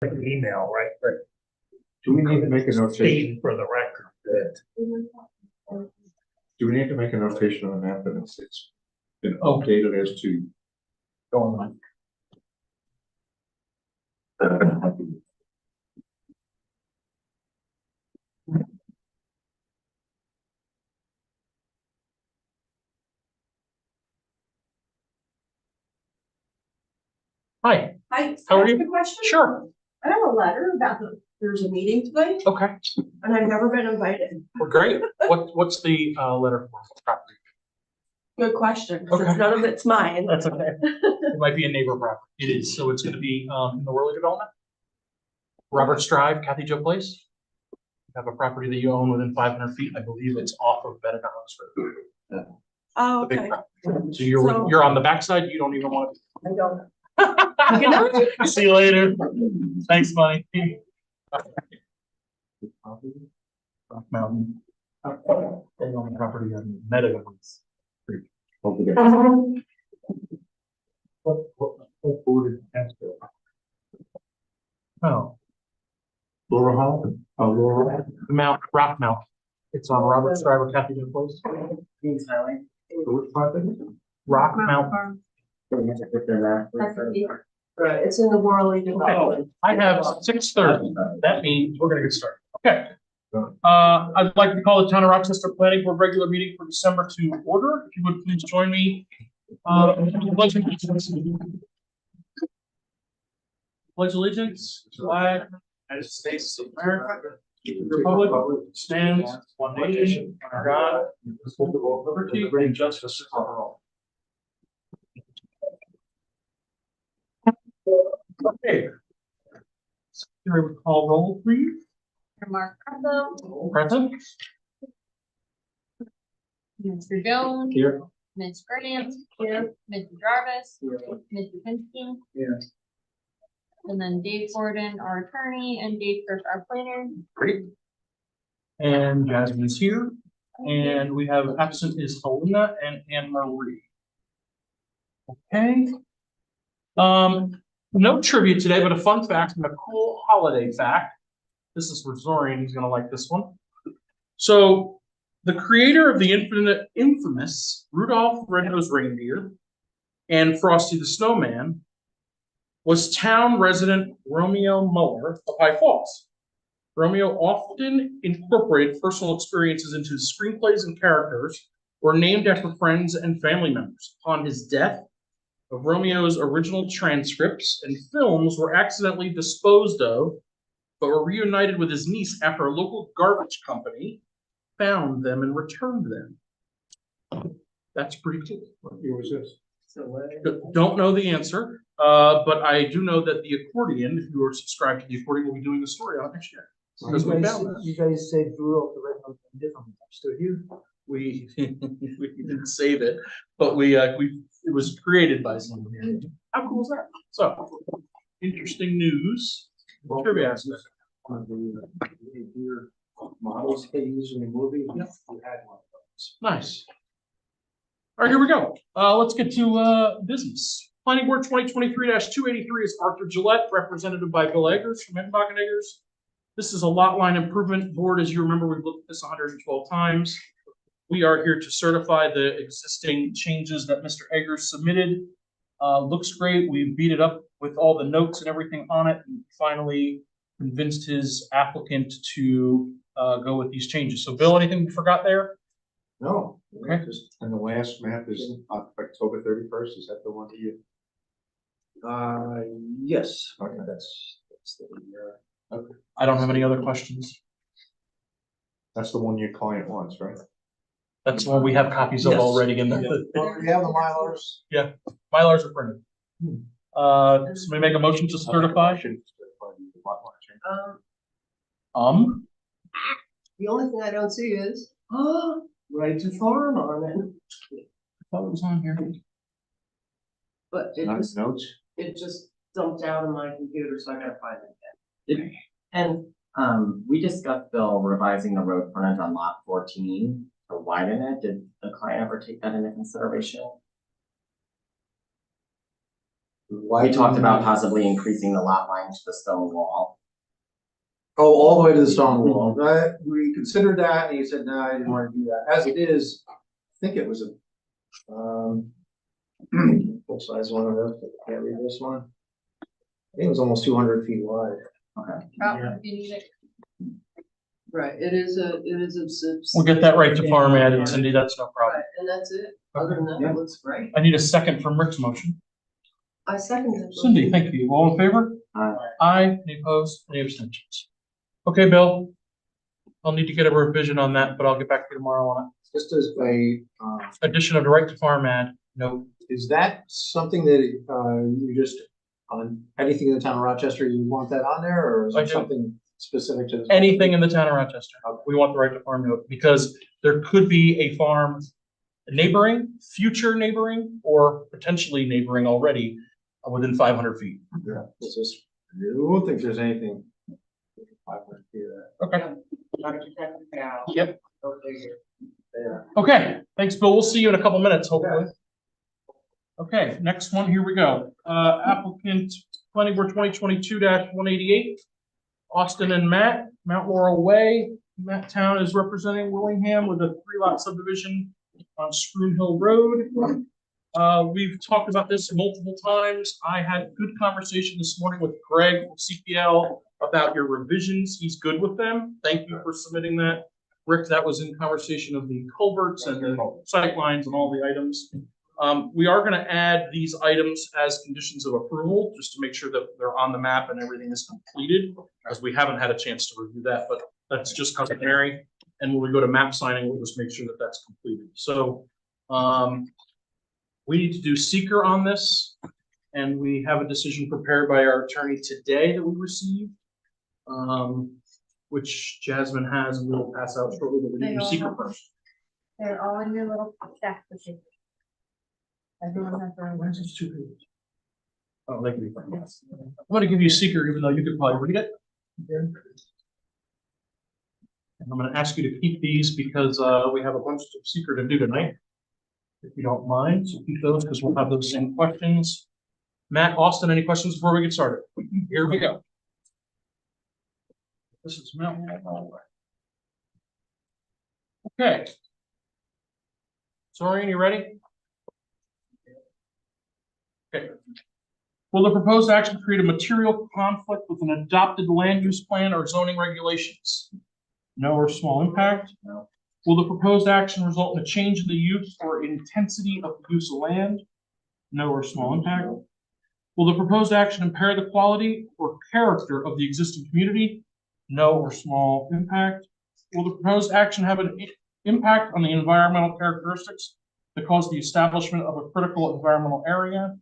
Like an email, right? Do we need to make a notation? State for the record that Do we need to make a notation on that it's been updated as to going on. Hi, Hi, how are can I you? ask a question? Sure. I have a letter about there's a meeting today Okay, and I've never been invited. well, great. What's the letter for? Property? Good question, Okay. since none of it's mine. That's okay. It might be a neighbor property. It is, so it's gonna be in the Worley development. Roberts Drive, Kathy Jo Place. You have a property that you own within 500 feet. I believe it's off of Benedict Road. Oh, The big okay. property. So you're on the backside, you don't even want to. I don't. Good night. See you later. Thanks, money. Rock Mountain. They own the property on Meadow. What board is that? Oh. Laura Hall? Oh, Laura. Rock Mount. It's on Roberts Drive or Kathy Jo Place. Which property? Rock Mount. Right, it's in the Worley development. I have 6:30. That means we're gonna get started. Okay. I'd like to call the Town of Rochester Planning Board regular meeting for December to order. If you would please join me. Pledge allegiance, flag, United States of America, Republic stands one nation, under God, indivisible, with liberty and justice for all. Okay. Can I call roll, please? Mark Russell, Present. Mr. Jones. Here. Ms. Grant. Here. Mr. Jarvis. Mr. Pinsky. Here. And then Dave Gordon, our attorney, and Dave Kirk, our planner. Great. And Jasmine is here. And we have absent is Helena and Anne Marie. Okay. No trivia today, but a fun fact and a cool holiday fact. This is for Zorian, he's gonna like this one. So the creator of the infamous Rudolph Red-Nosed Reindeer and Frosty the Snowman was town resident Romeo Muller of High Falls. Romeo often incorporated personal experiences into his screenplays and characters were named after friends and family members. Upon his death, of Romeo's original transcripts and films were accidentally disposed of, but were reunited with his niece after a local garbage company found them and returned them. That's pretty cool. what year was this? Don't know the answer, but I do know that the accordion, if you are subscribed to the accordion, will be doing a story on it next year. Because we found that. You guys said Rudolph the Red-Nosed Reindeer from Still Here. We didn't save it, but it was created by someone here. How cool is that? So interesting news. Trivia aspect. One of the reindeer models they use in the movie. Yep. We had one of those. Nice. All right, here we go. Let's get to business. Planning Board 2023-283 is Arthur Gillette, representative by Bill Eggers from Hickenbach and Eggers. This is a lot line improvement board. As you remember, we've looked at this 112 times. We are here to certify the existing changes that Mr. Eggers submitted. Looks great. We beat it up with all the notes and everything on it, and finally convinced his applicant to go with these changes. So, Bill, anything we forgot there? No. Okay. And the last map is October 31st. Is that the one to you? Yes. Okay. That's the Okay. I don't have any other questions. That's the one your client wants, right? That's the one we have copies of Yes. already in Well, the we have the Mylars. Mylars are printed. Somebody make a motion to certify? The only thing I don't see is, right to farm on it, I thought it was on here. but Not his notes? it just dumped out on my computer, so I gotta find it again. And we discussed Bill revising the road frontage on lot 14 to widen it. Did the client ever take that into consideration? We talked about possibly increasing the lot line to the stone wall. Oh, all the way to the stone wall. That, we considered that and he said, no, I didn't want to do that. As it is, I think it was a, full size one of those, but I can't read this one. I think it was almost 200 feet wide. Okay. If you need it. Right, it is a. We'll get that right to farm ad, and Cindy, that's no problem. Right, and that's it. Other than that, Yeah. it looks great. I need a second from Rick's motion. I second it. Cindy, thank you. All in favor? Aye. Aye. Any opposed? Any abstentions? Okay, Bill. I'll need to get a revision on that, but I'll get back to you tomorrow on Just as a, it. Addition of the right to farm ad, no. is that something that, you just, on anything in the town of Rochester, you want that on there, or is I it do. something specific to this? Anything in the town of Rochester. We want the right to farm note because there could be a farm neighboring, future neighboring, or potentially neighboring already within 500 feet. Yeah, it's just, I don't think there's anything. 500 feet of that. Okay. Yeah. Yep. There. Okay. Thanks, Bill. We'll see you in a couple minutes, hopefully. Okay, next one. Here we go. Applicant Planning Board 2022-188. Austin and Matt, Mount Laurel Way. Matt Town is representing Willingham with a 3-lot subdivision on Spruce Hill Road. We've talked about this multiple times. I had a good conversation this morning with Greg from CPL about your revisions. He's good with them. Thank you for submitting that. Rick, that was in conversation of the culverts and the sight lines and all the items. We are going to add these items as conditions of approval, just to make sure that they're on the map and everything is completed, as we haven't had a chance to review that, but that's just customary. And when we go to map signing, we'll just make sure that that's completed. So we need to do seeker on this, and we have a decision prepared by our attorney today that we received, which Jasmine has, and we'll pass out shortly, but we need to do seeker first. They're all in your little stack of papers. Everyone has their own. Why is this 2 pages? Oh, they can be fine. I'm going to give you seeker, even though you could probably read it. And I'm going to ask you to keep these because we have a bunch of seeker to do tonight. If you don't mind, so keep those because we'll have those same questions. Matt, Austin, any questions before we get started? Here we go. This is Mount Laurel Way. Okay. Sorian, you ready? Okay. Will the proposed action create a material conflict with an adopted land use plan or zoning regulations? No or small impact? No. Will the proposed action result in a change in the use or intensity of the use of land? No or small impact? Will the proposed action impair the quality or character of the existing community? No or small impact? Will the proposed action have an impact on the environmental characteristics that cause the establishment of a critical environmental area?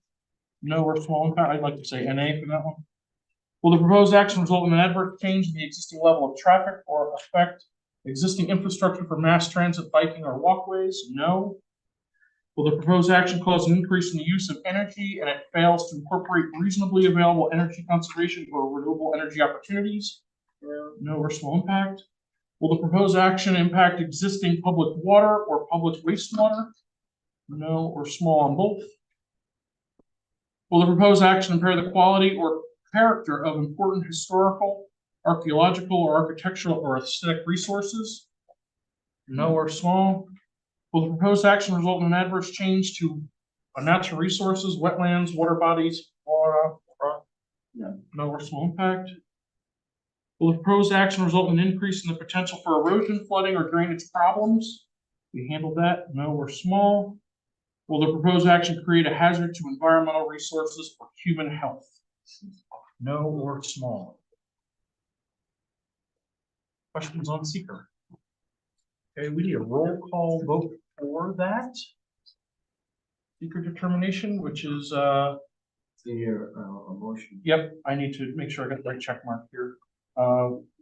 No or small impact? I'd like to say NA for that one. Will the proposed action result in an adverse change in the existing level of traffic or affect existing infrastructure for mass transit, biking, or walkways? No. Will the proposed action cause an increase in the use of energy and it fails to incorporate reasonably available energy conservation or renewable energy opportunities? No or small impact. Will the proposed action impact existing public water or public wastewater? No or small on both. Will the proposed action impair the quality or character of important historical, archaeological, or architectural or aesthetic resources? No or small. Will the proposed action result in an adverse change to natural resources, wetlands, water bodies, or no or small impact? Will the proposed action result in an increase in the potential for erosion, flooding, or drainage problems? We handled that. No or small. Will the proposed action create a hazard to environmental resources or human health? No or small. Questions on seeker? Okay, we need a roll call vote for that. Seeker determination, which is The motion. yep, I need to make sure I got the right check mark here.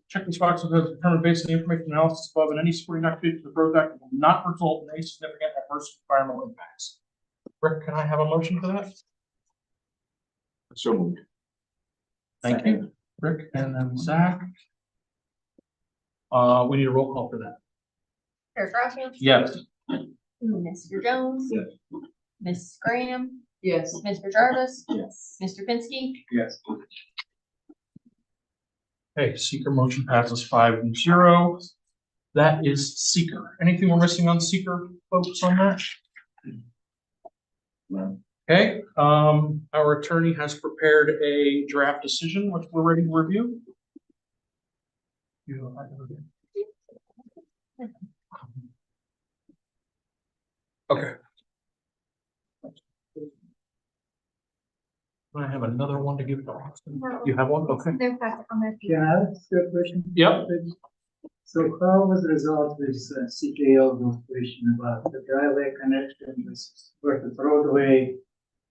Check this box that has determined based on the information analysis above and any supporting activity to the growth act will not result in any significant adverse environmental impacts. Rick, can I have a motion for that? So moved. Thank you, Rick, and then Zach. We need a roll call for that. Chair Grassi. Yes. Mr. Jones. Yes. Ms. Graham. Yes. Mr. Jarvis, Yes. Mr. Pinsky, Yes. Okay, seeker motion passes 5-0. That is seeker. Anything we're missing on seeker, folks, on that? No. Okay, our attorney has prepared a draft decision, which we're ready to review. Okay. I have another one to give to Austin. You have one? Okay. they're back on their feet. Can I ask you a question? Yep. So how was the result with CPL question about the driveway connection versus roadway?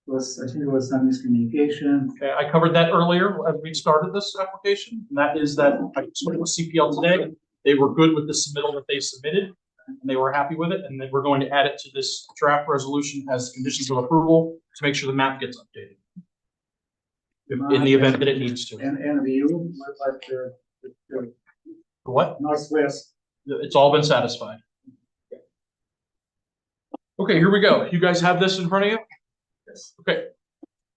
I think there was some miscommunication. Okay, I covered that earlier as we started this application, and that is that I spoke with CPL today. They were good with the submittal that they submitted, and they were happy with it, and then we're going to add it to this draft resolution as conditions of approval to make sure the map gets updated. In the event that it needs to. And view, what about the What? northwest? It's all been satisfied. Okay, here we go. You guys have this in front of you? Yes. Okay.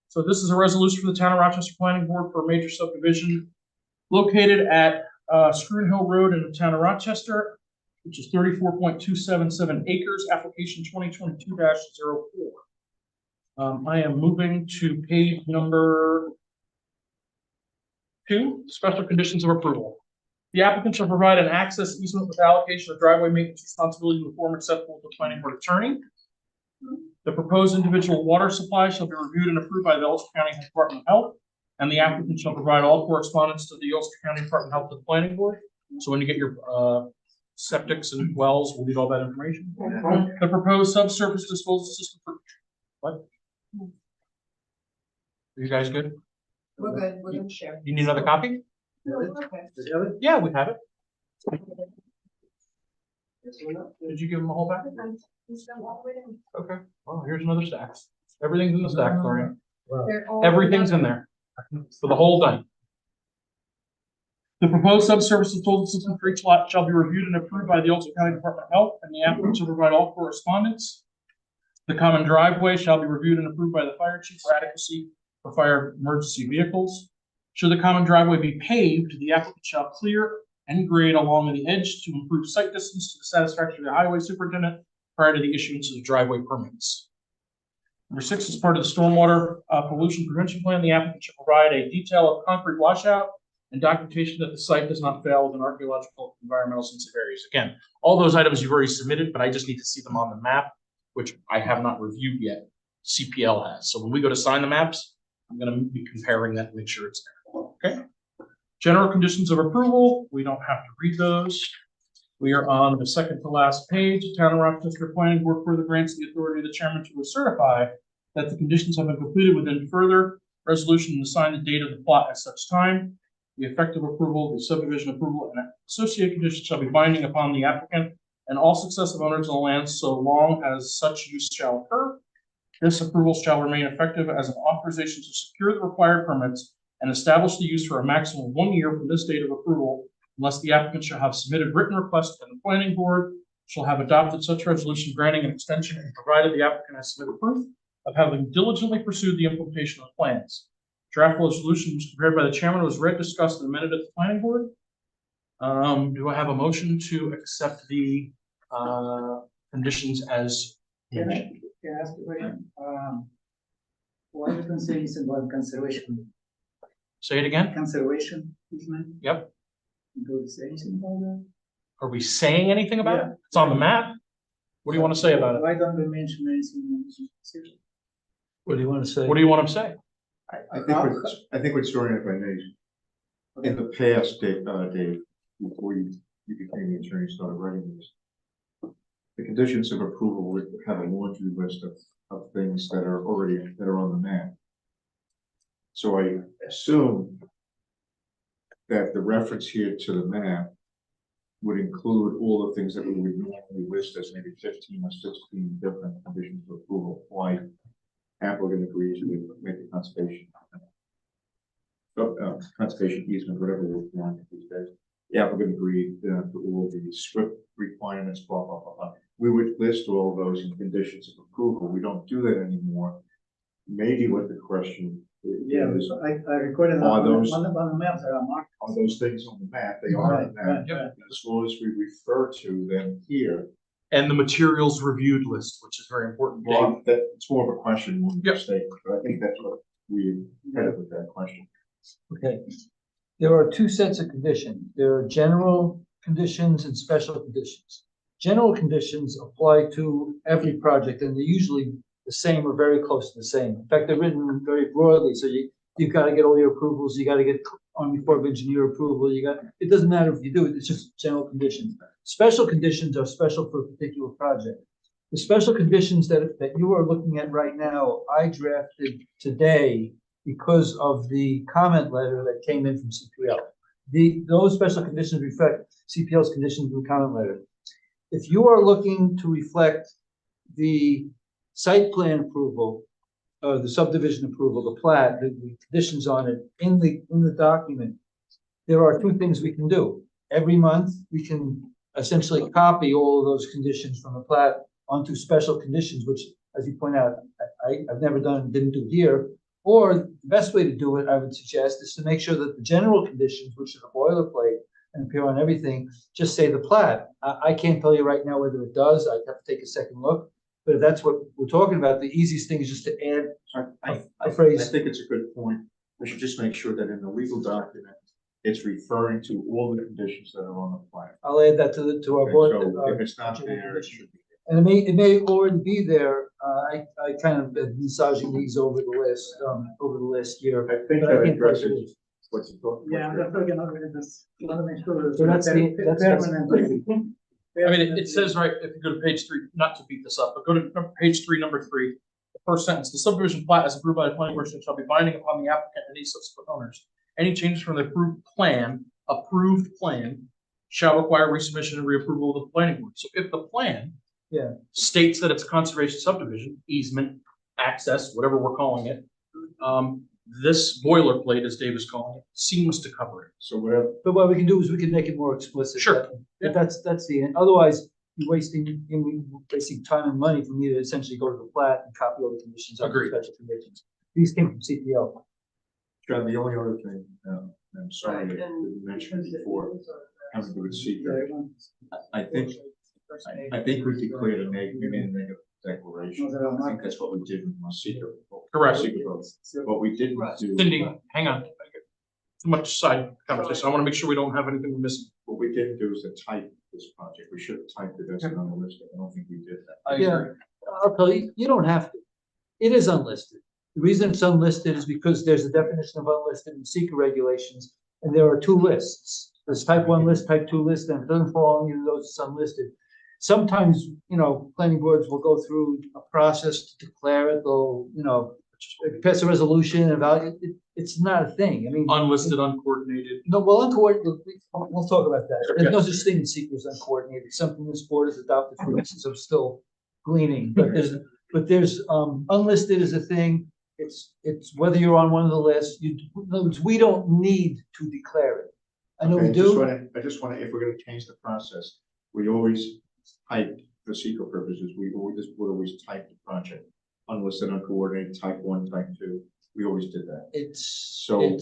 So this is a resolution for the Town of Rochester Planning Board for a major subdivision located at Screw Hill Road in the Town of Rochester, which is 34.277 acres, application 2022-04. I am moving to page number 2, special conditions of approval. The applicant shall provide an access easement with allocation of driveway maintenance responsibility in the form acceptable to the planning board attorney. The proposed individual water supply shall be reviewed and approved by the Ulster County Department of Health, and the applicant shall provide all correspondence to the Ulster County Department of Health to the planning board. So when you get your septics and wells, we'll need all that information. The proposed subsurface disposal system for what? Are you guys good? We're good, we're gonna share. You need another copy? Okay. Yeah, we have it. Did you give them a whole packet? Okay, well, here's another stack. Everything's in the stack for you. They're all Everything's in there for the whole thing. The proposed subsurface disposal system for each lot shall be reviewed and approved by the Ulster County Department of Health, and the applicant shall provide all correspondence. The common driveway shall be reviewed and approved by the fire chief for adequacy for fire emergency vehicles. Should the common driveway be paved, the applicant shall clear and grade along the edge to improve sight distance to the satisfaction of the highway superintendent prior to the issuance of the driveway permits. Number 6, as part of the stormwater pollution prevention plan, the applicant should provide a detail of concrete washout and documentation that the site does not fail within archaeological, environmental sensitive areas. Again, all those items you've already submitted, but I just need to see them on the map, which I have not reviewed yet. CPL has. So when we go to sign the maps, I'm going to be comparing that to make sure it's there. Okay. General conditions of approval. We don't have to read those. We are on the second to last page. The Town of Rochester Planning Board further grants the authority of the chairman to certify that the conditions have been completed within further resolution and assign the date of the plot at such time. The effective approval, the subdivision approval, and associated conditions shall be binding upon the applicant and all successive owners of the land so long as such use shall occur. This approval shall remain effective as an authorization to secure the required permits and establish the use for a maximum of 1 year from this date of approval, unless the applicant shall have submitted written request and the planning board shall have adopted such resolution granting an extension and provided the applicant has submitted proof of having diligently pursued the implementation of plans. Draft resolution was prepared by the chairman, was read, discussed, and amended at the planning board. Do I have a motion to accept the conditions as Can I ask a question? Why you can say this about conservation? Say it again? Conservation easement? Yep. Do you say anything about that? Are we saying anything about it? Yeah. It's on the map. What do you want to say about it? Why don't we mention anything in the decision? What do you want to say? What do you want to say? I think what's storing if I may, in the past, Dave, before you became the attorney, started writing this, the conditions of approval would have a laundry list of things that are on the map. So I assume that the reference here to the map would include all the things that we would normally list as maybe 15 or 16 different conditions of approval, like applicant agrees with maybe conservation. Conservation easement, whatever we're calling these days. The applicant agreed to all the SWIP requirements, blah, blah, blah, blah. We would list all those in conditions of approval. We don't do that anymore. maybe what the question Yeah, is, I recorded Are on those- on the map that are marked. are those things on the map? They are on the map. Right. As long as we refer to them here, And the materials reviewed list, which is very important. Dave. well, it's more of a question than Yep. a statement, but I think that's what we headed with that question. Okay. There are two sets of conditions. There are general conditions and special conditions. General conditions apply to every project and they're usually the same or very close to the same. In fact, they're written very broadly, so you've got to get all your approvals, you got to get Army Corps of Engineer approval, it doesn't matter if you do it, it's just general conditions. Special conditions are special for a particular project. The special conditions that you are looking at right now, I drafted today because of the comment letter that came in from CPL. Those special conditions reflect CPL's conditions in the comment letter. If you are looking to reflect the site plan approval, the subdivision approval, the plat, the conditions on it in the document, there are two things we can do. Every month, we can essentially copy all of those conditions from the plat onto special conditions, which, as you point out, I've never done, didn't do here. Or the best way to do it, I would suggest, is to make sure that the general conditions, which are the boilerplate and appear on everything, just say the plat. I can't tell you right now whether it does. I'd have to take a second look. But if that's what we're talking about, the easiest thing is just to add a phrase. I think it's a good point. We should just make sure that in the legal document, it's referring to all the conditions that are on the plan. I'll add that to our Okay, board. so if it's not there, it should be. And it may already be there. I kind of been massaging these over the last year. I think But I that can't tell you addresses what's important. Yeah, I'm just looking over this, want to make sure. So that's permanent. I mean, it says, right, if you go to page 3, not to beat this up, but go to page 3, number 3, the first sentence, the subdivision plat as approved by the planning commission shall be binding upon the applicant and any subsequent owners. Any changes from the approved plan shall require resubmission and reapproval of the planning board. So if the plan states that it's conservation subdivision, easement, access, whatever we're calling it, this boilerplate, as Dave is calling it, seems to cover it. So whatever, But what we can do is we can make it more explicit. Sure. But that's the end. Otherwise, you're wasting time and money for me to essentially go to the plat and copy all the conditions on the Agreed. special conditions. These came from CPL. John, the only other thing, I'm sorry, I didn't mention it before, having to do with secret. I think we declared a negative declaration. I think that's what we did with my secret. Correct. What we didn't do. Cindy, hang on. Too much side conversation. I want to make sure we don't have anything we're missing. What we didn't do is to type this project. We should have typed it as an unlisted. I don't think we did that. I Yeah. agree. I'll tell you, you don't have to. It is unlisted. The reason it's unlisted is because there's a definition of unlisted in secret regulations, and there are two lists. There's type 1 list, type 2 list, and if it doesn't fall on either of those, it's unlisted. Sometimes, planning boards will go through a process to declare it, they'll, pass a resolution about it. It's not a thing. I mean. Unlisted, uncoordinated. No, well, uncoordinated, we'll talk about that. There's no such thing in secret as uncoordinated. Something this board has adopted for instance, I'm still gleaning, but there's unlisted is a thing. It's whether you're on one of the lists, in other words, we don't need to declare it. I know we do. I just wanna, if we're gonna change the process, we always type for secret purposes, we always type the project. Unlisted, uncoordinated, type 1, type 2, we always did that. So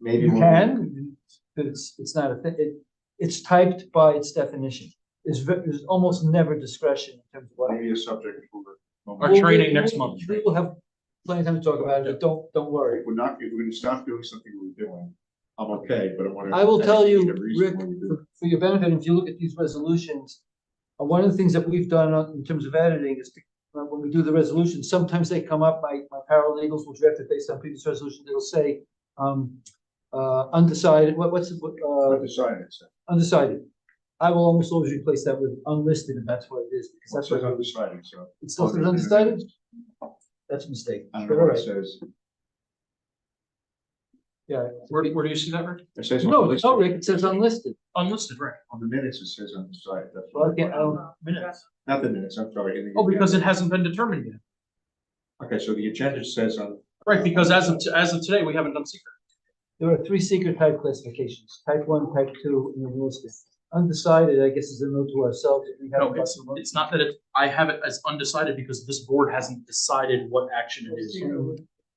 maybe. You can, but it's not a thing. It's typed by its definition. There's almost never discretion in terms of what. Maybe a subject for. Our training next month. We will have plenty of time to talk about it, but don't worry. If we're gonna stop doing something we're doing, I'm okay, but I wanna. I will tell you, the reason Rick, why we do it. for your benefit, if you look at these resolutions, one of the things that we've done in terms of editing is when we do the resolution, sometimes they come up, my paralegals will draft it based on previous resolution, they'll say, undecided, Undecided, so. undecided. I will almost always replace that with unlisted, and that's what it is, because It that's says what undecided, so. it still says undecided. That's a mistake. I don't But know all what it right. says. Where do you see that, Rick? It says. No, unlisted. no, Rick, it says unlisted. Unlisted, right? On the minutes, it says undecided. That's Well, I what can't, I don't, Minutes. Not the minutes, I'm sorry. in the Oh, because it agenda. hasn't been determined yet. Okay, so the agenda says on. Right, because as of today, we haven't done secret. there are 3 secret type classifications, type 1, type 2, and then listed. undecided, I guess, is a note to ourselves. If we No, haven't got it's, the vote. it's not that I have it as undecided because this board hasn't decided what action it is.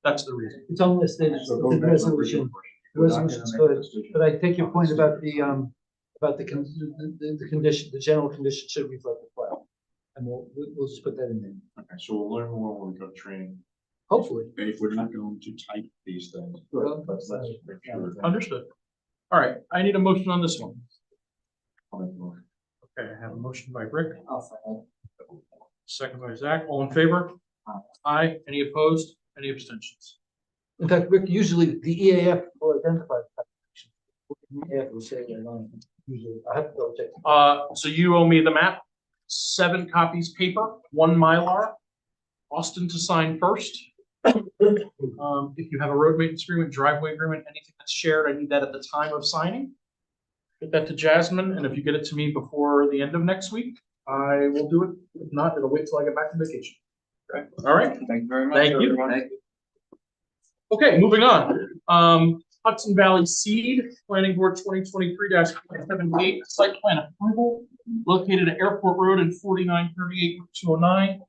That's the reason. It's on this stage, So it's going a back to the original resolution. question, we're not gonna Resolution's make a good, decision. but I take your point about the condition, the general condition should reflect the file. And we'll just put that in there, Okay, so we'll learn more when we go to training. hopefully. And if we're not going to type these things, Well, let's make sure. Understood. All right, I need a motion on this one. I'll make the motion. Okay, I have a motion by Rick, I'll second. second by Zach. All in favor? Aye. Any opposed? Any abstentions? In fact, Rick, usually the EAF will identify the application. The EAF will say they're on, usually, I have to double check. So you owe me the map, 7 copies paper, 1 Mylar, Austin to sign first. If you have a road maintenance agreement, driveway agreement, anything that's shared, I need that at the time of signing. Get that to Jasmine, and if you get it to me before the end of next week, I will do it. If not, it'll wait till I get back from vacation. Okay, all right, Thank you very much. Thank you. everyone. Thank you. okay, moving on. Hudson Valley Seed, Planning Board 2023-78, site plan approval, located at Airport Road and 4938 Route 209.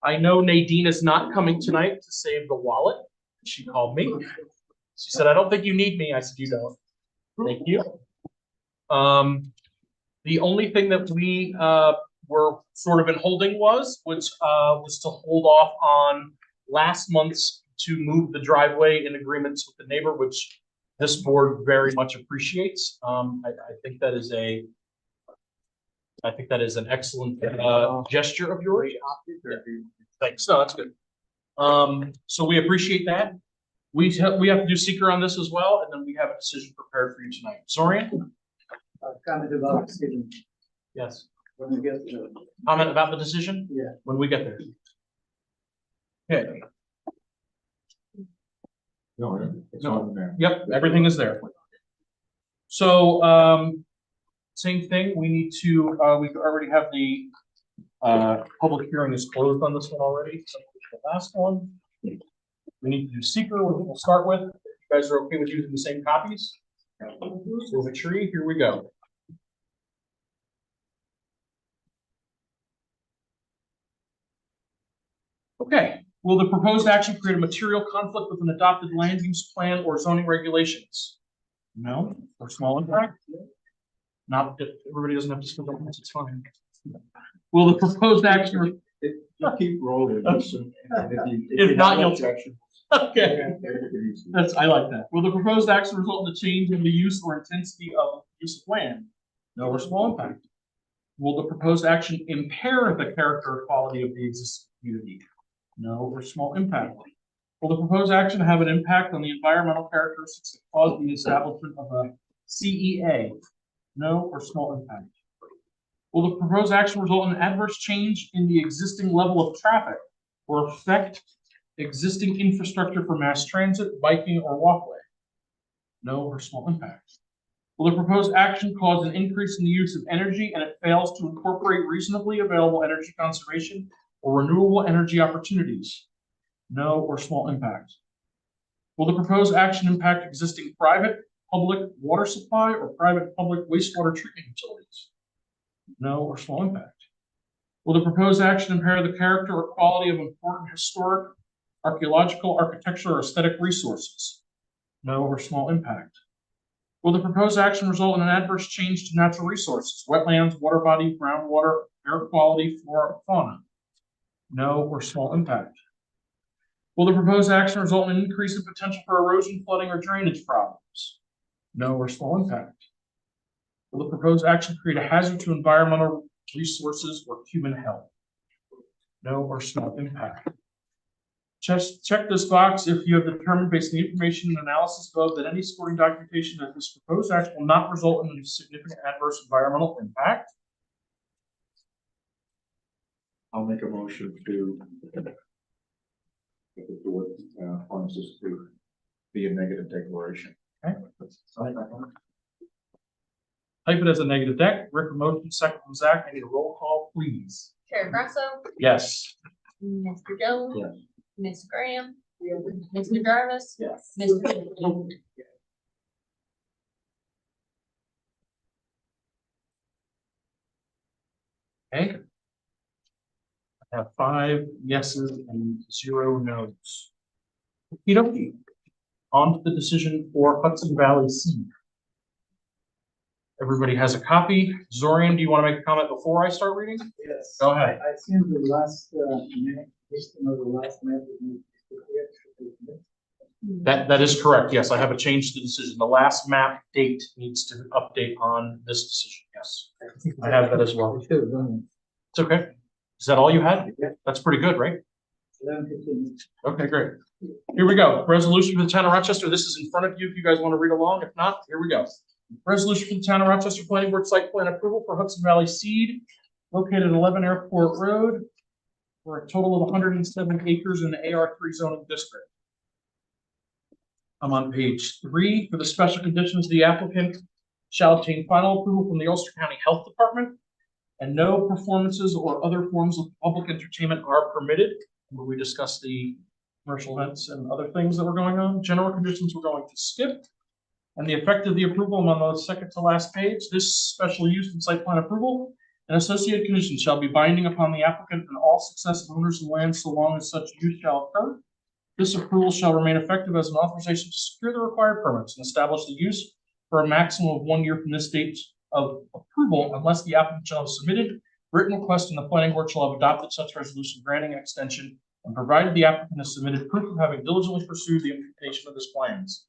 I know Nadine is not coming tonight to save the wallet. She called me. She said, I don't think you need me. I said, you don't. Thank you. The only thing that we were sort of in holding was to hold off on last month's to move the driveway in agreements with the neighbor, which this board very much appreciates. I think that is an excellent gesture of yours. Thanks. No, that's good. So we appreciate that. We have to do seeker on this as well, and then we have a decision prepared for you tonight. Zorian? Comment about the city, Yes. when we get to. Comment about the decision? Yeah. When we get there. Okay. No, it's on there. Yep, everything is there. So, same thing, we need to, we already have the, public hearing is closed on this one already, so the last one. We need to do seeker, which we'll start with. If you guys are okay with using the same copies? Move a tree, here we go. Okay, will the proposed action create a material conflict with an adopted land use plan or zoning regulations? No, or small impact? Not that everybody doesn't have to spend on this, it's fine. Will the proposed action, If you keep rolling, listen, and If not, have you'll- objection, okay, take it easy. that's, I like that. Will the proposed action result in a change in the use or intensity of use of land? No, or small impact. Will the proposed action impair the character or quality of the existing community? No, or small impact. Will the proposed action have an impact on the environmental characteristics that cause the establishment of a CEA? No, or small impact. Will the proposed action result in adverse change in the existing level of traffic or affect existing infrastructure for mass transit, biking, or walkway? No, or small impact. Will the proposed action cause an increase in the use of energy and it fails to incorporate reasonably available energy conservation or renewable energy opportunities? No, or small impact. Will the proposed action impact existing private, public water supply or private, public wastewater treatment utilities? No, or small impact. Will the proposed action impair the character or quality of important historic, archaeological, architectural, or aesthetic resources? No, or small impact. Will the proposed action result in an adverse change to natural resources, wetlands, water body, groundwater, air quality, flora, fauna? No, or small impact. Will the proposed action result in an increase in potential for erosion, flooding, or drainage problems? No, or small impact. Will the proposed action create a hazard to environmental resources or human health? No, or small impact. Just check this box if you have determined based on the information and analysis above that any supporting documentation that this proposed action will not result in a significant adverse environmental impact. I'll make a motion to that the board finds this to be a negative declaration. Type it as a negative deck. Rick, motion, second from Zach. I need a roll call, please. Chair Grasso, Yes. Mr. Jones. Yes. Ms. Graham. Mr. Jarvis. Yes. Mr. Okay. I have 5 yeses and 0 no's. Okey-dokey. On to the decision for Hudson Valley Seed. Everybody has a copy. Zorian, do you want to make a comment before I start reading? Yes. Go ahead. I think the last, map, this, the last map. That is correct. Yes, I have a change to the decision. The last map date needs to update on this decision. Yes, I have that as well. We should have done It's okay. Is that all you had? Yeah. That's pretty good, right? 11:15. Okay, great. Here we go. Resolution for the town of Rochester. This is in front of you if you guys want to read along. If not, here we go. Resolution for the town of Rochester Planning Board site plan approval for Hudson Valley Seed located at 11 Airport Road for a total of 107 acres in the AR3 zoning district. I'm on page 3. For the special conditions, the applicant shall obtain final approval from the Ulster County Health Department, and no performances or other forms of public entertainment are permitted. Where we discussed the commercial events and other things that were going on. General conditions we're going to skip. And the effect of the approval, I'm on the second to last page. This special use and site plan approval and associated conditions shall be binding upon the applicant and all successive owners of land so long as such use shall occur. This approval shall remain effective as an authorization to secure the required permits and establish the use for a maximum of 1 year from this date of approval, unless the applicant shall have submitted written request and the planning board shall have adopted such resolution granting extension, and provided the applicant has submitted proof of having diligently pursued the implementation of his plans.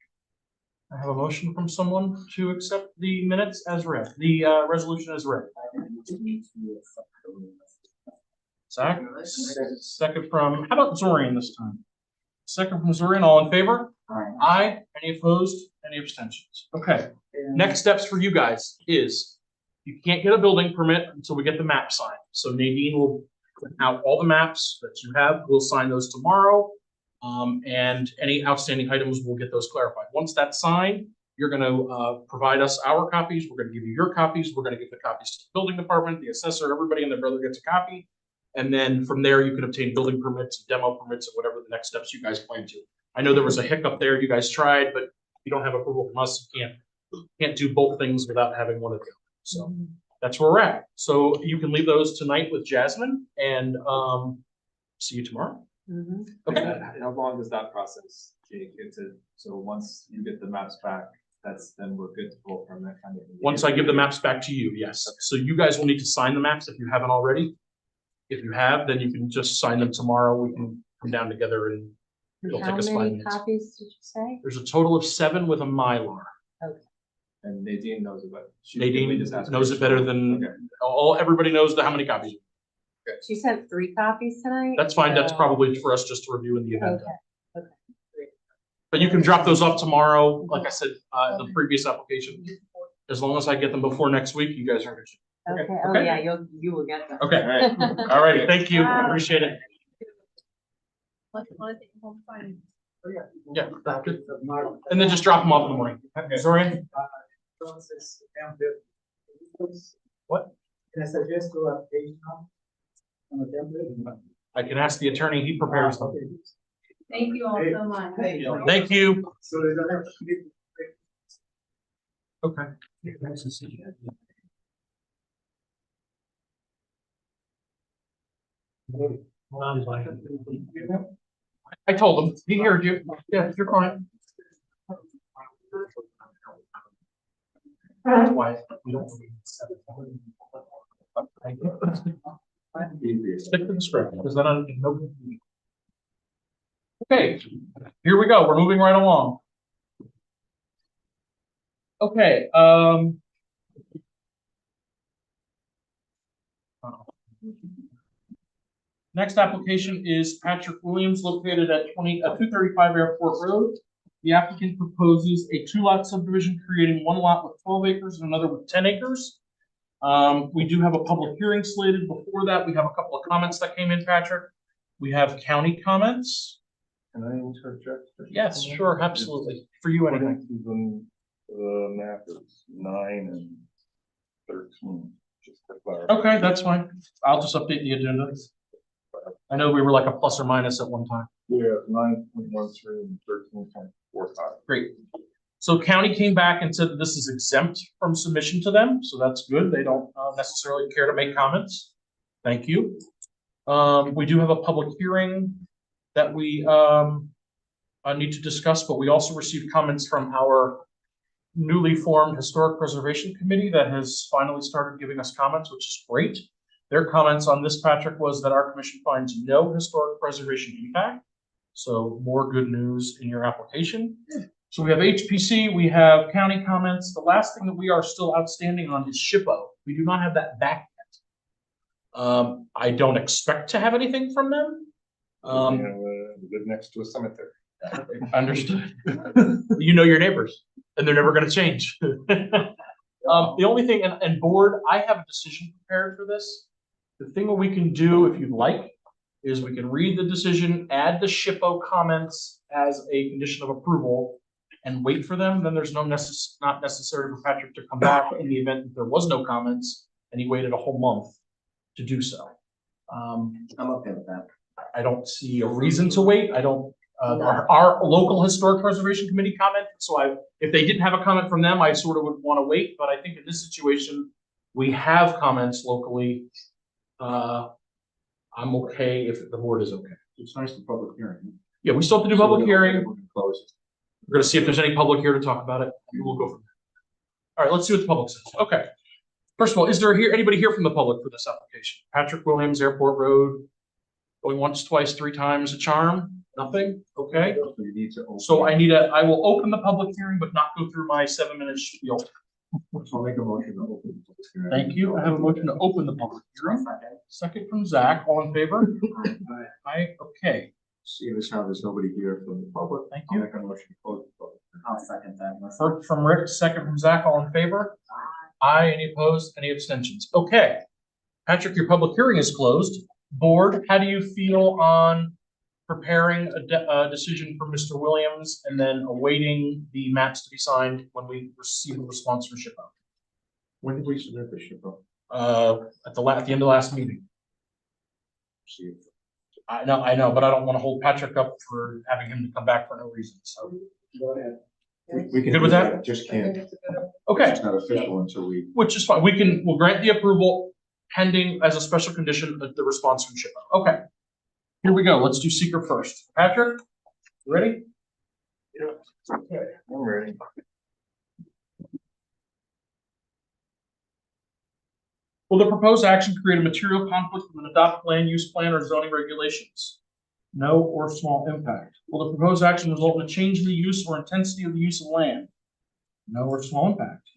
I have a motion from someone to accept the minutes as read, the resolution as read. Zach, second from, how about Zorian this time? Second from Zorian, all in favor? Aye. Any opposed? Any abstentions? Okay. Next steps for you guys is you can't get a building permit until we get the map signed. So Nadine will print out all the maps that you have. We'll sign those tomorrow. And any outstanding items, we'll get those clarified. Once that's signed, you're going to provide us our copies. We're going to give you your copies. We're going to give the copies to the building department, the assessor, everybody and their brother gets a copy. And then from there, you can obtain building permits, demo permits, and whatever the next steps you guys plan to. I know there was a hiccup there. You guys tried, but you don't have approval from us. You can't do both things without having one of them. So that's where we're at. So you can leave those tonight with Jasmine and see you tomorrow. Okay. How long does that process take? So once you get the maps back, then we're good to pull from that kind of. Once I give the maps back to you, yes. So you guys will need to sign the maps if you haven't already. If you have, then you can just sign them tomorrow. We can come down together and it'll take us 5 minutes. How many copies did you say? There's a total of 7 with a Mylar. And Nadine knows about. Nadine knows it better than everybody knows how many copies. She sent 3 copies tonight? That's fine. That's so- probably for us just to review in the event. Okay, But you can drop those off tomorrow, like I said, the previous application. As long as I get them before next week, you guys are good. okay, oh Okay. yeah, you will get them. Okay, all right, thank you, appreciate it. Yeah, that's good. And then just drop them off in the morning. Zorian? What? Can I suggest to update now? On the template? I can ask the attorney, he prepares them. Thank you all so much. Thank you. So they don't have to be. Okay. I told him, he heard you. Yeah, you're fine. That's why we don't. Thank you. Stick to the script, because then I no. Okay, here we go. We're moving right along. Okay, next application is Patrick Williams, located at 235 Airport Road. The applicant proposes a 2-lot subdivision, creating 1 lot with 12 acres and another with 10 acres. We do have a public hearing slated. Before that, we have a couple of comments that came in, Patrick. We have county comments. Can I interject? Yes, sure, absolutely. For you, anything. The map is 9 and 13. Just to clarify. Okay, that's fine. I'll just update the agenda. I know we were like a plus or minus at one time. Yeah, 9.13 and 13.45. Great. So county came back and said that this is exempt from submission to them, so that's good. They don't necessarily care to make comments. Thank you. We do have a public hearing that we need to discuss, but we also received comments from our newly formed Historic Preservation Committee that has finally started giving us comments, which is great. Their comments on this, Patrick, was that our commission finds no historic preservation impact. So more good news in your application. So we have HPC, we have county comments. The last thing that we are still outstanding on is SHPO. We do not have that back yet. I don't expect to have anything from them. Live next to a cemetery. Understood. You know your neighbors, and they're never going to change. The only thing, and board, I have a decision prepared for this. The thing that we can do, if you'd like, is we can read the decision, add the SHPO comments as a condition of approval, and wait for them. Then there's not necessary for Patrick to come back in the event that there was no comments, and he waited a whole month to do so. I'm okay with that. I don't see a reason to wait. I don't. Our local historic preservation committee comment. So if they didn't have a comment from them, I sort of would want to wait. But I think in this situation, we have comments locally. I'm okay if the board is okay. It's nice to public hearing. Yeah, we still have to do public hearing. Close it. We're going to see if there's any public here to talk about it. We'll go from there. All right, let's see what the public says. Okay. First of all, is there anybody here from the public for this application? Patrick Williams, Airport Road. Going once, twice, three times a charm? Nothing? Okay. So I will open the public hearing, but not go through my 7-minute spiel. So I'll make a motion to open the public hearing. Thank you. I have a motion to open the public hearing. Second from Zach. All in favor? Aye. Okay. Seeing as how there's nobody here from the public. Thank I'll you. make a motion to close the public hearing. I'll second that. First from Rick, second from Zach. All in favor? Aye. Any opposed? Any abstentions? Okay. Patrick, your public hearing is closed. Board, how do you feel on preparing a decision for Mr. Williams and then awaiting the maps to be signed when we receive a response from SHPO? When did we submit the SHPO? At the end of the last meeting. See, I know, but I don't want to hold Patrick up for having him to come back for no reason. So Go ahead. we can Good with do that? Just can't. okay, It's not official until we. which is fine. We'll grant the approval pending as a special condition the response from SHPO. Okay. Here we go. Let's do seeker first. Patrick, you ready? Okay, I'm ready. Will the proposed action create a material conflict with an adopted land use plan or zoning regulations? No or small impact. Will the proposed action result in a change in the use or intensity of the use of land? No or small impact.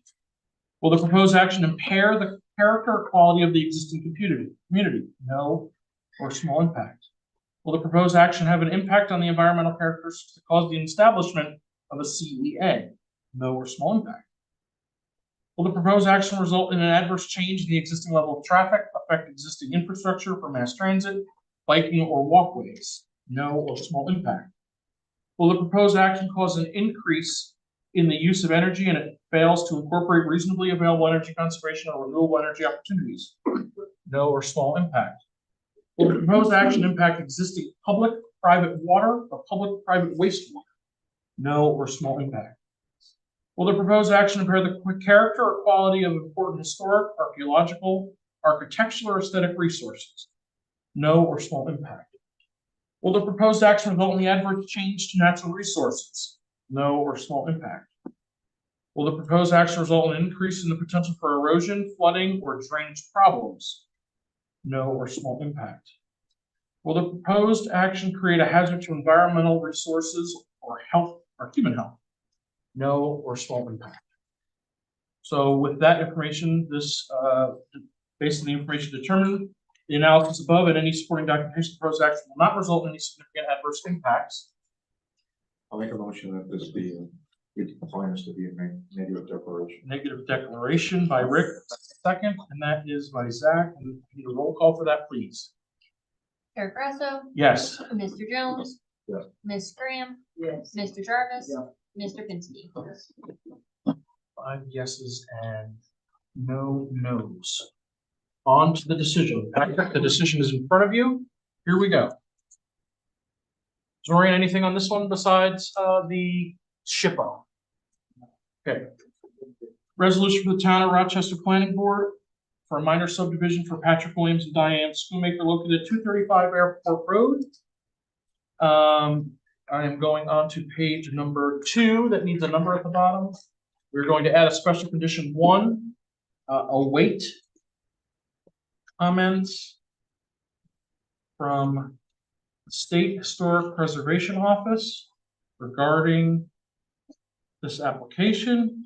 Will the proposed action impair the character or quality of the existing community? No or small impact. Will the proposed action have an impact on the environmental characteristics that cause the establishment of a CEA? No or small impact. Will the proposed action result in an adverse change in the existing level of traffic, affect existing infrastructure for mass transit, biking, or walkways? No or small impact. Will the proposed action cause an increase in the use of energy and it fails to incorporate reasonably available energy conservation or renewable energy opportunities? No or small impact. Will the proposed action impact existing public-private water or public-private wastewater? No or small impact. Will the proposed action impair the character or quality of important historic, archaeological, architectural, or aesthetic resources? No or small impact. Will the proposed action result in the adverse change to natural resources? No or small impact. Will the proposed action result in an increase in the potential for erosion, flooding, or drainage problems? No or small impact. Will the proposed action create a hazard to environmental resources or health or human health? No or small impact. So with that information, based on the information determined, the analysis above and any supporting documentation, proposed action will not result in any significant adverse impacts. I'll make a motion that this be, we define this to be a negative declaration. Negative declaration by Rick, second, and that is by Zach. And we need a roll call for that, please. Eric Grasso, Yes. Mr. Jones. Yes. Ms. Graham, Yes. Mr. Jarvis. Yeah. Mr. Pinsky. 5 yeses and no nos. On to the decision. Patrick, the decision is in front of you. Here we go. Zorian, anything on this one besides the SHPO? Okay. Resolution for the Town of Rochester Planning Board for a minor subdivision for Patrick Williams and Diane Schoonmaker located at 235 Airport Road. I am going on to page number 2 that needs a number at the bottom. We're going to add a special condition 1, await comments from the State Historic Preservation Office regarding this application.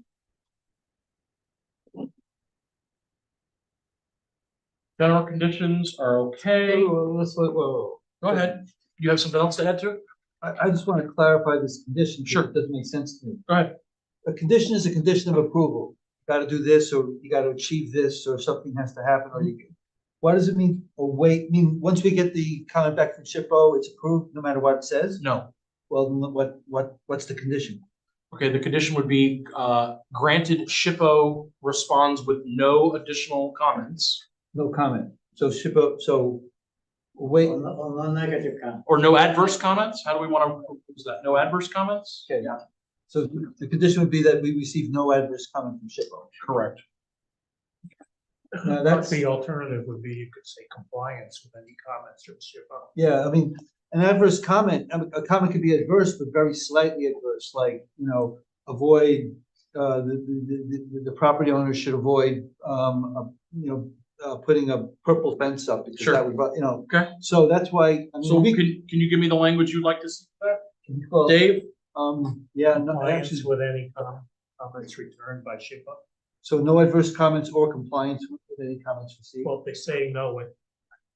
General conditions are okay. Whoa. Go ahead. You have something else to add to it? I just want to clarify this condition. Sure. It doesn't make sense to me. Go ahead. A condition is a condition of approval. You got to do this, or you got to achieve this, or something has to happen, or you. What does it mean? Await, mean, once we get the comment back from SHPO, it's approved no matter what it says? No. Well, then what's the condition? Okay, the condition would be, granted SHPO responds with no additional comments No comment. So SHPO, so wait. On negative comment. or no adverse comments. How do we want to use that? No adverse comments? Okay. So the condition would be that we receive no adverse comment from SHPO. Correct. Now, that's The alternative would be you could say compliance with any comments from SHPO. Yeah, I mean, an adverse comment, a comment could be adverse, but very slightly adverse, like, avoid, the property owner should avoid, putting a purple fence up because Sure. that would, Okay. so that's why, I mean, So can you give me the language you'd like to see for that? Dave? Yeah, no, actually, with any comments returned by SHPO. so no adverse comments or compliance with any comments received. Well, if they say no,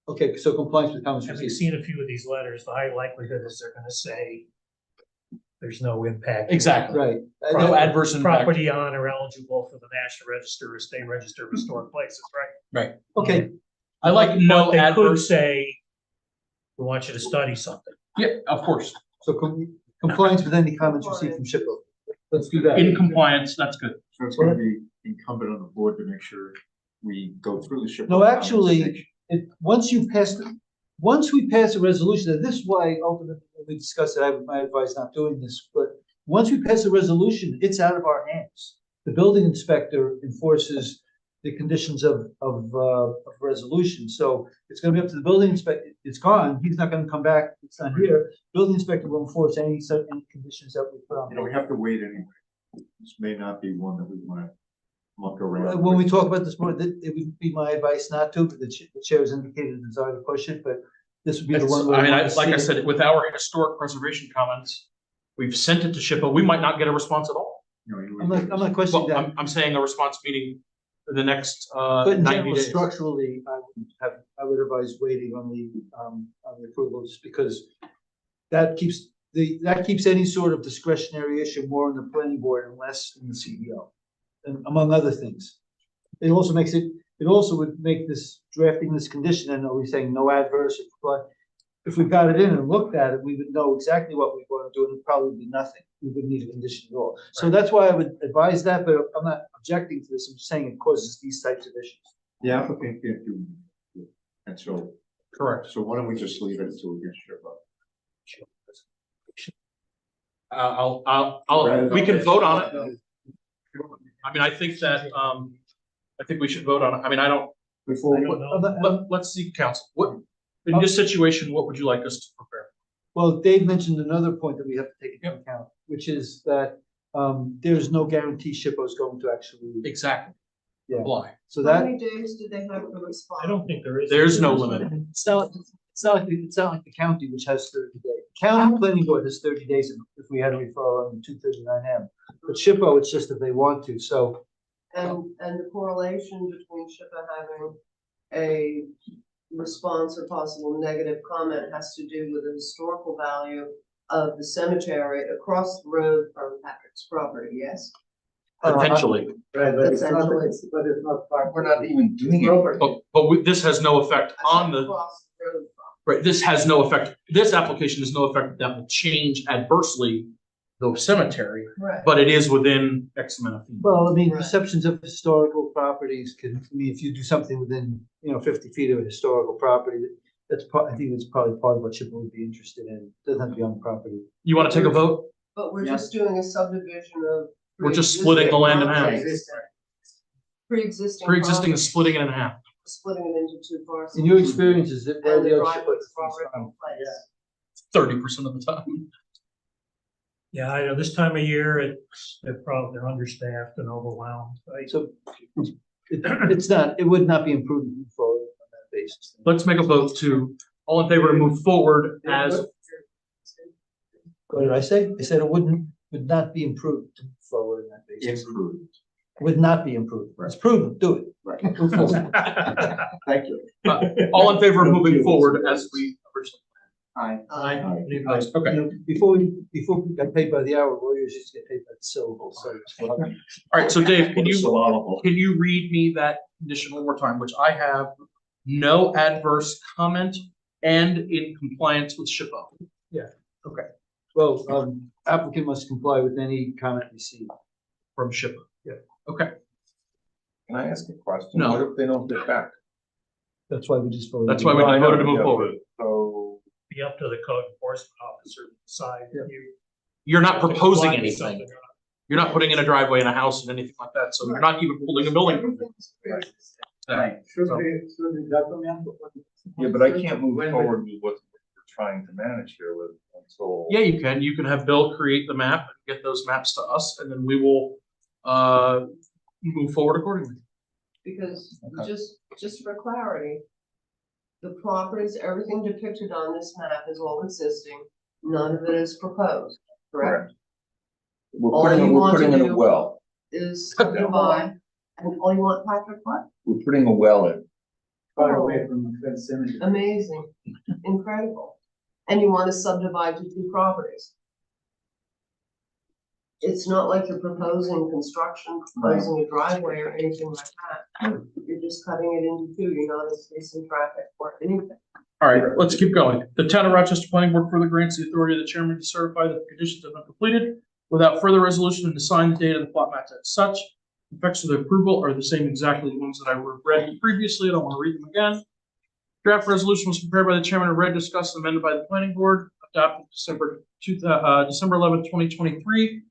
Okay, so compliance with comments having received. seen a few of these letters, the high likelihood is they're gonna say there's no impact. Exactly. Right. No adverse impact. Property on or eligible for the National Register or State Register of Historic Places, right? Right. Okay, I like no But they could adverse. say, we want you to study something. Yeah, of course. so compliance with any comments received from SHPO. Let's do that. In compliance, that's good. So it's gonna be incumbent on the board to make sure we go through the SHPO. No, actually, once we pass a resolution, and this is why ultimately we discussed it, I would advise not doing this, but once we pass a resolution, it's out of our hands. The building inspector enforces the conditions of resolution, so it's gonna be up to the building inspector. It's gone, he's not gonna come back, it's not here. Building inspector will enforce any conditions that we put on. We have to wait anyway. This may not be one that we wanna muck around. When we with. talk about this more, it would be my advice not to, but the chair has indicated a desire to push it, but this would be the one. where I mean, we want to like I see it. said, with our historic preservation comments, we've sent it to SHPO. We might not get a response at all. I'm not questioning Well, that, I'm saying a response meaning the next, but in 90 general, days. structurally, I would advise waiting on the approval, just because that keeps any sort of discretionary issue more on the planning board and less in the CEO, and among other things. It also would make this drafting this condition, and are we saying no adverse, but if we got it in and looked at it, we would know exactly what we want to do, and it'd probably be nothing. We wouldn't need a condition at all. So that's why I would advise that, but I'm not objecting to this. I'm just saying it causes these types of issues. The applicant can't do it. And so, Correct. so why don't we just leave it until we get SHPO? We can vote on it. I mean, I think that, I think we should vote on it. I mean, I don't, Before, let's see, council, what, in this situation, what would you like us to prepare? Well, Dave mentioned another point that we have to take into account, which is that there's no guarantee SHPO is going to actually. Exactly. Yeah. Apply. So How that many days do they have to respond? I don't think there is. There's no limit. it's not like the county, which has 30 days. County planning board has 30 days if we had a referral on 239M. But SHPO, it's just if they want to. So And the correlation between SHPO having a response or possible negative comment has to do with the historical value of the cemetery across the road from Patrick's property, yes? Potentially, Right, but it's not- but it's not part. We're not even doing it. but this has no effect on the, Across the road right, this has no effect, this application has no effect that will change adversely the cemetery, from. Right. but it is within X amount of feet. well, I mean, Right. perceptions of historical properties can, I mean, if you do something within, 50 feet of a historical property, I think that's probably part of what SHPO would be interested in. Doesn't have to be on the property. You want to take a vote? But we're just doing a subdivision of. We're just splitting the land in half. Pre-existing. Pre-existing property, is splitting it in half. Splitting it into two parcels. In your experience, is it where And the the driveways are already in place. 30% of the time. Yeah, I know this time of year, they're understaffed and overwhelmed. So it's not, it would not be improved to move forward on that basis. Let's make a vote to, all in favor to move forward as, What did I say? I said it would not be improved to move forward on that basis. Improved. Would not be improved. It's prudent, do it. Right. Move forward. Thank you. all in favor of moving forward as we originally. Aye. Aye. Any opposed? Okay. You know, before we got paid by the hour, lawyers used to get paid by the syllable, so. All right, so Dave, can you Syllable. read me that condition one more time, which I have no adverse comment and in compliance with SHPO? Well, applicant must comply with any comment received. From SHPO. Yeah. Okay. Can I ask a question? No. What if they don't get back? That's why we just voted. That's why we voted to move forward. So, Be up to the code enforcement officer to decide if you. You're not proposing Apply anything. something or not. You're not putting in a driveway and a house and anything like that, so you're not even pulling a building. permit. Everything's pre-existing. Right. Should we document? yeah, but I can't move forward with what we're trying to manage here with until. Yeah, you can. You can have Bill create the map and get those maps to us, and then we will move forward accordingly. Because Okay. just for clarity, the properties, everything depicted on this map is all existing. None of it is proposed, correct? We're All putting, you we're want putting to in a do- well. Is subdivide, and all you want, Patrick, what? We're putting a well in. Far away from the fence cemetery. Amazing, incredible. And you want to subdivide to two properties. It's not like you're proposing construction, proposing a driveway or anything like that. You're just cutting it into two, you're not increasing traffic or anything. All right, let's keep going. The Town of Rochester Planning Board further grants the authority of the chairman to certify that the conditions have been completed without further resolution and to sign the date of the plot maps as such. Effects of the approval are the same exactly the ones that I read previously. I don't want to read them again. Draft resolution was prepared by the chairman and read, discussed, and amended by the planning board, adopted December 11th, 2023,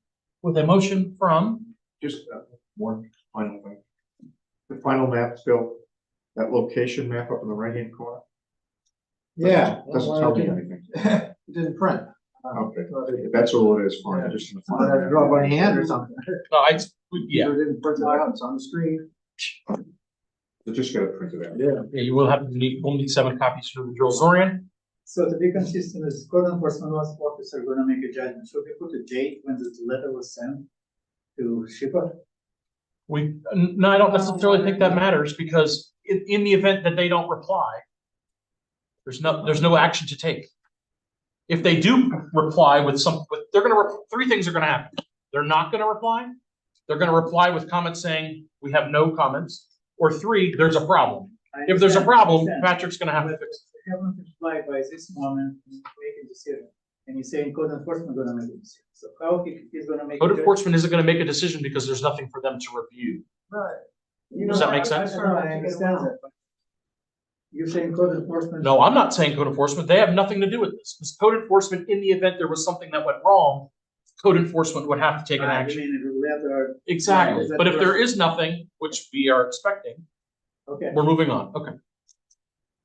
with a motion from, Just one final thing. The final map, Bill, that location map up in the right-hand corner, Yeah. doesn't tell me anything. It didn't print. Okay, if that's all it is, fine, just. in the I final had to map. draw by hand or something. yeah, It didn't print it out, it's on the screen. You just gotta print it out. yeah, you will have to need, we'll need 7 copies for the Joel Zorian. So to be consistent, is code enforcement officer gonna make a judgment? Should we put a date when this letter was sent to shipper? No, I don't necessarily think that matters because in the event that they don't reply, there's no action to take. If they do reply with they're gonna, 3 things are gonna happen. They're not gonna reply. They're gonna reply with comments saying, we have no comments, or 3, there's a problem. If there's a problem, Patrick's gonna have to fix it. They haven't replied by this moment, making decision, and he's saying code enforcement gonna make a decision, so how he's gonna make. a Code judgment? enforcement isn't gonna make a decision because there's nothing for them to review. Right. Does that make sense? I understand that, but you're saying code enforcement. No, I'm not saying code enforcement. They have nothing to do with this. Because code enforcement, in the event there was something that went wrong, code enforcement would have to take an I action. mean, a letter, Exactly. Is that But if there correct? is nothing, which we are expecting, okay. we're moving on. Okay.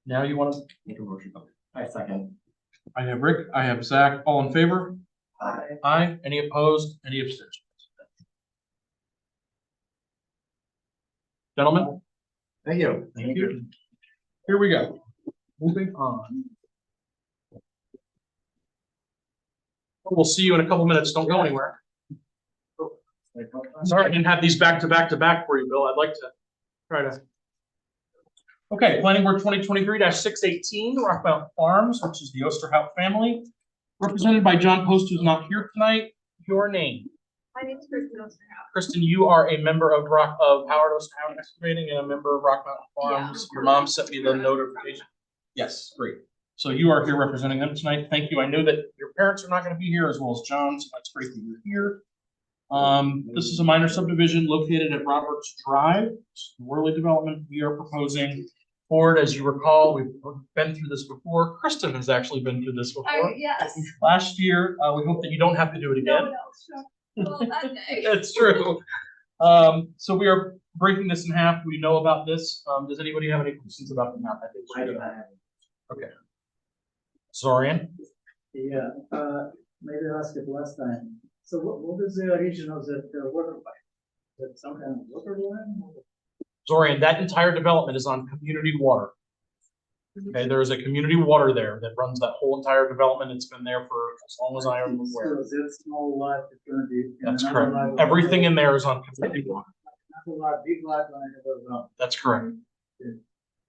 Now you want to Make a motion. I second. I have Rick, I have Zach, all in favor? Aye. Aye. Any opposed? Any abstentions? Gentlemen, Thank you. thank you. Here we go. Moving on. We'll see you in a couple minutes. Don't go anywhere. Sorry, I didn't have these back to back to back for you, Bill. I'd like to try to. Okay, Planning Board 2023-618, Rock Mountain Farms, which is the Osterhout family, represented by John Post, who's not here tonight. Your name? My name is Kristen Osterhout. Kristen, you are a member of Howard Osterhout Excavating and a member of Rock Mountain Farms. Your mom sent me the notification. Yes, great. So you are here representing them tonight. Thank you. I know that your parents are not going to be here as well as John, so that's great that you're here. This is a minor subdivision located at Roberts Drive, Worley Development. We are proposing forward, as you recall, we've been through this before. Kristen has actually been through this before. Yes. Last year, we hope that you don't have to do it again. No, sure. Well, that day. That's true. So we are breaking this in half, we know about this. Does anybody have any questions about the map? I think we're good. Okay. Zorian? Yeah, maybe I asked it last time. So what is the origin of that water pipe? Is that some kind of water line? Zorian, that entire development is on community water. Okay, there is a community water there that runs that whole entire development. It's been there for as long as I am aware. So that small lot is gonna be. That's another correct. lot- Everything in there is on community water. Another lot, big lot, line above ground. That's correct.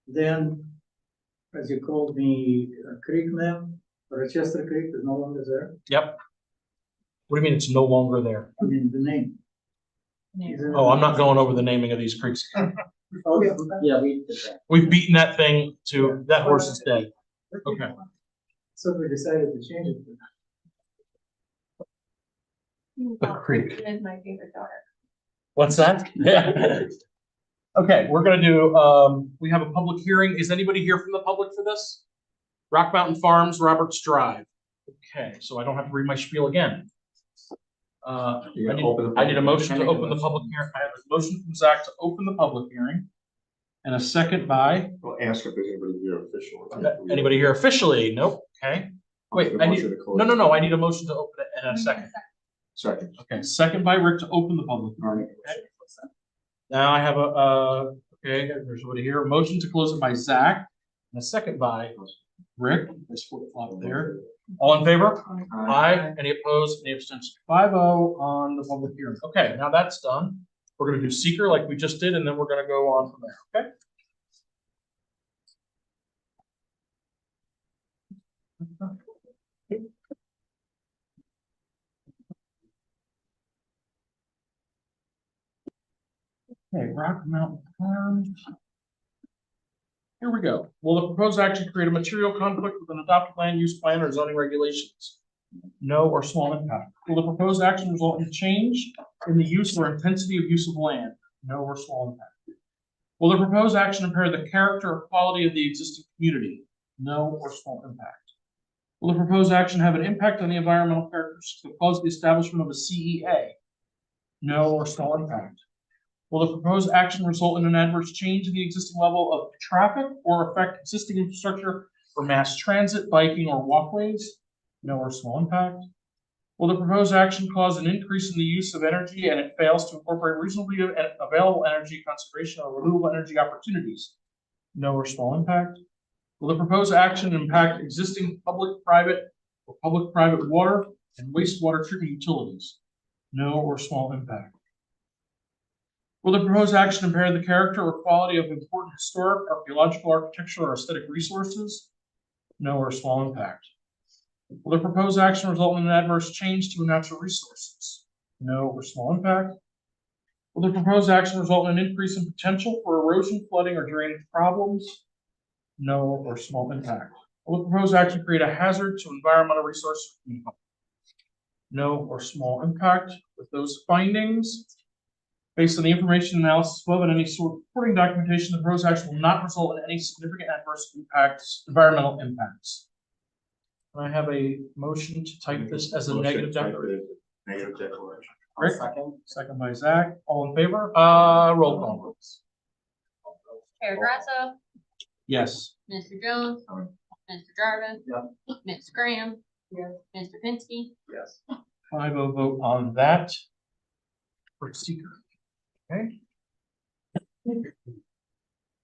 Then, as you called me, Creek now, Rochester Creek is no longer there. Yep. What do you mean it's no longer there? I mean, the name. Is it- Oh, I'm not going over the naming of these creeks. Okay. Yeah, we did that. We've beaten that thing to, that horse is dead. Okay. So we decided to change it. The creek. It is my favorite daughter. What's that? Yeah. Okay, we're gonna do, we have a public hearing. Is anybody here from the public for this? Rock Mountain Farms, Roberts Drive. Okay, so I don't have to read my spiel again. I You gotta need open the I need a public motion to open the public hearing. I have a motion from Zach to open the public hearing. And a second by, We'll ask if there's anybody here official. anybody here officially? Nope, okay. Wait, I need, no, I need a motion to open it and a second. Second. Okay, second by Rick to open the public hearing. Okay. Now I have okay, there's somebody here, a motion to close it by Zach, and a second by Rick, this flip-flop there. All in favor? Aye. Any opposed, any abstentions? 5-0 on the public hearing. Okay, now that's done. We're gonna do seeker like we just did, and then we're gonna go on from there, okay? Okay, Rock Mountain Farms. Here we go. Will the proposed action create a material conflict with an adopted land use plan or zoning regulations? No or small impact. Will the proposed action result in change in the use or intensity of use of land? No or small impact. Will the proposed action impair the character or quality of the existing community? No or small impact. Will the proposed action have an impact on the environmental characteristics that cause the establishment of a CEA? No or small impact. Will the proposed action result in an adverse change in the existing level of traffic or affect existing infrastructure for mass transit, biking, or walkways? No or small impact. Will the proposed action cause an increase in the use of energy and it fails to incorporate reasonably available energy conservation or renewable energy opportunities? No or small impact. Will the proposed action impact existing public-private or public-private water and wastewater treatment utilities? No or small impact. Will the proposed action impair the character or quality of important historic, archaeological, architectural, or aesthetic resources? No or small impact. Will the proposed action result in an adverse change to natural resources? No or small impact. Will the proposed action result in an increase in potential for erosion, flooding, or drainage problems? No or small impact. Will the proposed action create a hazard to environmental resources? No or small impact. With those findings, based on the information analysis above and any sort of supporting documentation, the proposed action will not result in any significant adverse impacts, environmental impacts. Can I have a motion to type this as a negative declaration? Negative declaration. Rick, second by Zach. All in favor? Roll call. Chair Grasso, Yes. Mr. Jones, Mr. Jarvis. Ms. Graham. Mr. Pinsky. Yes. 5-0 vote on that. For seeker. Okay.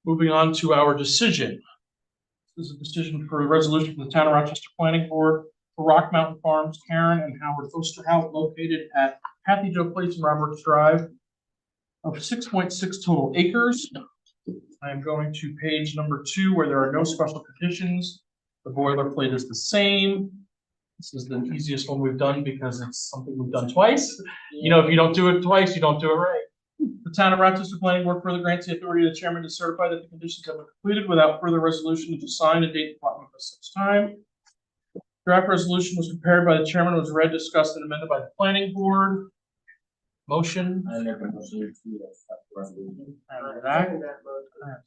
Moving on to our decision. This is a decision for a resolution from the Town of Rochester Planning Board for Rock Mountain Farms, Karen and Howard Osterhout, located at Kathy Joe Place and Roberts Drive, of 6.6 total acres. I am going to page number 2, where there are no special conditions. The boilerplate is the same. This is the easiest one we've done because it's something we've done twice. You know, if you don't do it twice, you don't do it right. The Town of Rochester Planning Board further grants the authority of the chairman to certify that the conditions have been completed without further resolution to sign and date the appointment of such time. Draft resolution was prepared by the chairman, was read, discussed, and amended by the planning board. Motion. I make a motion to accept the resolution.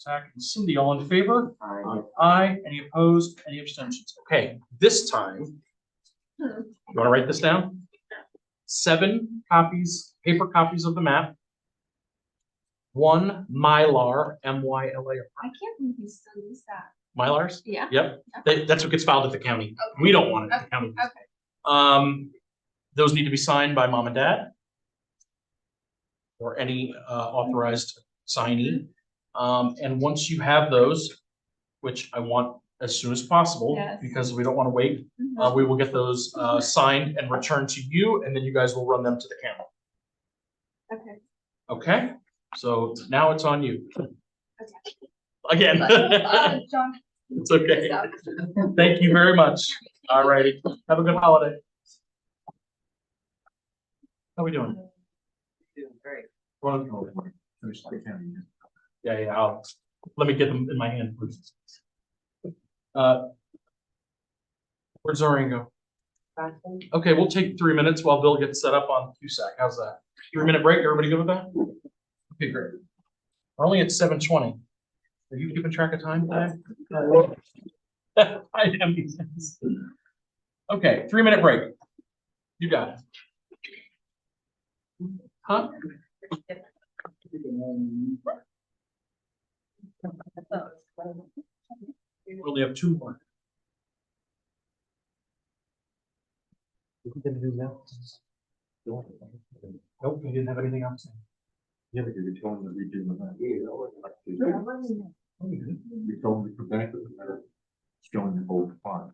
Zach and Cindy, all in favor? Aye. Aye. Any opposed? Any abstentions? Okay, this time, you want to write this down? 7 copies, paper copies of the map. one Mylar, MYLAR. I can't believe you still use that. Mylars? Yeah. Yep, that's what gets filed at the county. We don't want it at the county. Okay. Those need to be signed by mom and dad. Or any authorized signee. And once you have those, which I want as soon as possible, Yes. because we don't want to wait, we will get those signed and returned to you, and then you guys will run them to the county. Okay. Okay? So now it's on you. Okay. Again. John. It's okay. Thank you very much. All righty. Have a good holiday. How we doing? Doing great. Finish the county. Yeah, let me get them in my hand, please. Where's Zorian go? Okay, we'll take 3 minutes while Bill gets set up on QSAC. How's that? 3-minute break, everybody good with that? Okay, great. We're only at 7:20. Are you keeping track of time today? I am. Okay, 3-minute break. You got it. Huh? We only have 2 more. Nope, we didn't have anything else. Yeah, because you told them to redo the map. You told them to come back with the map, showing the whole plot,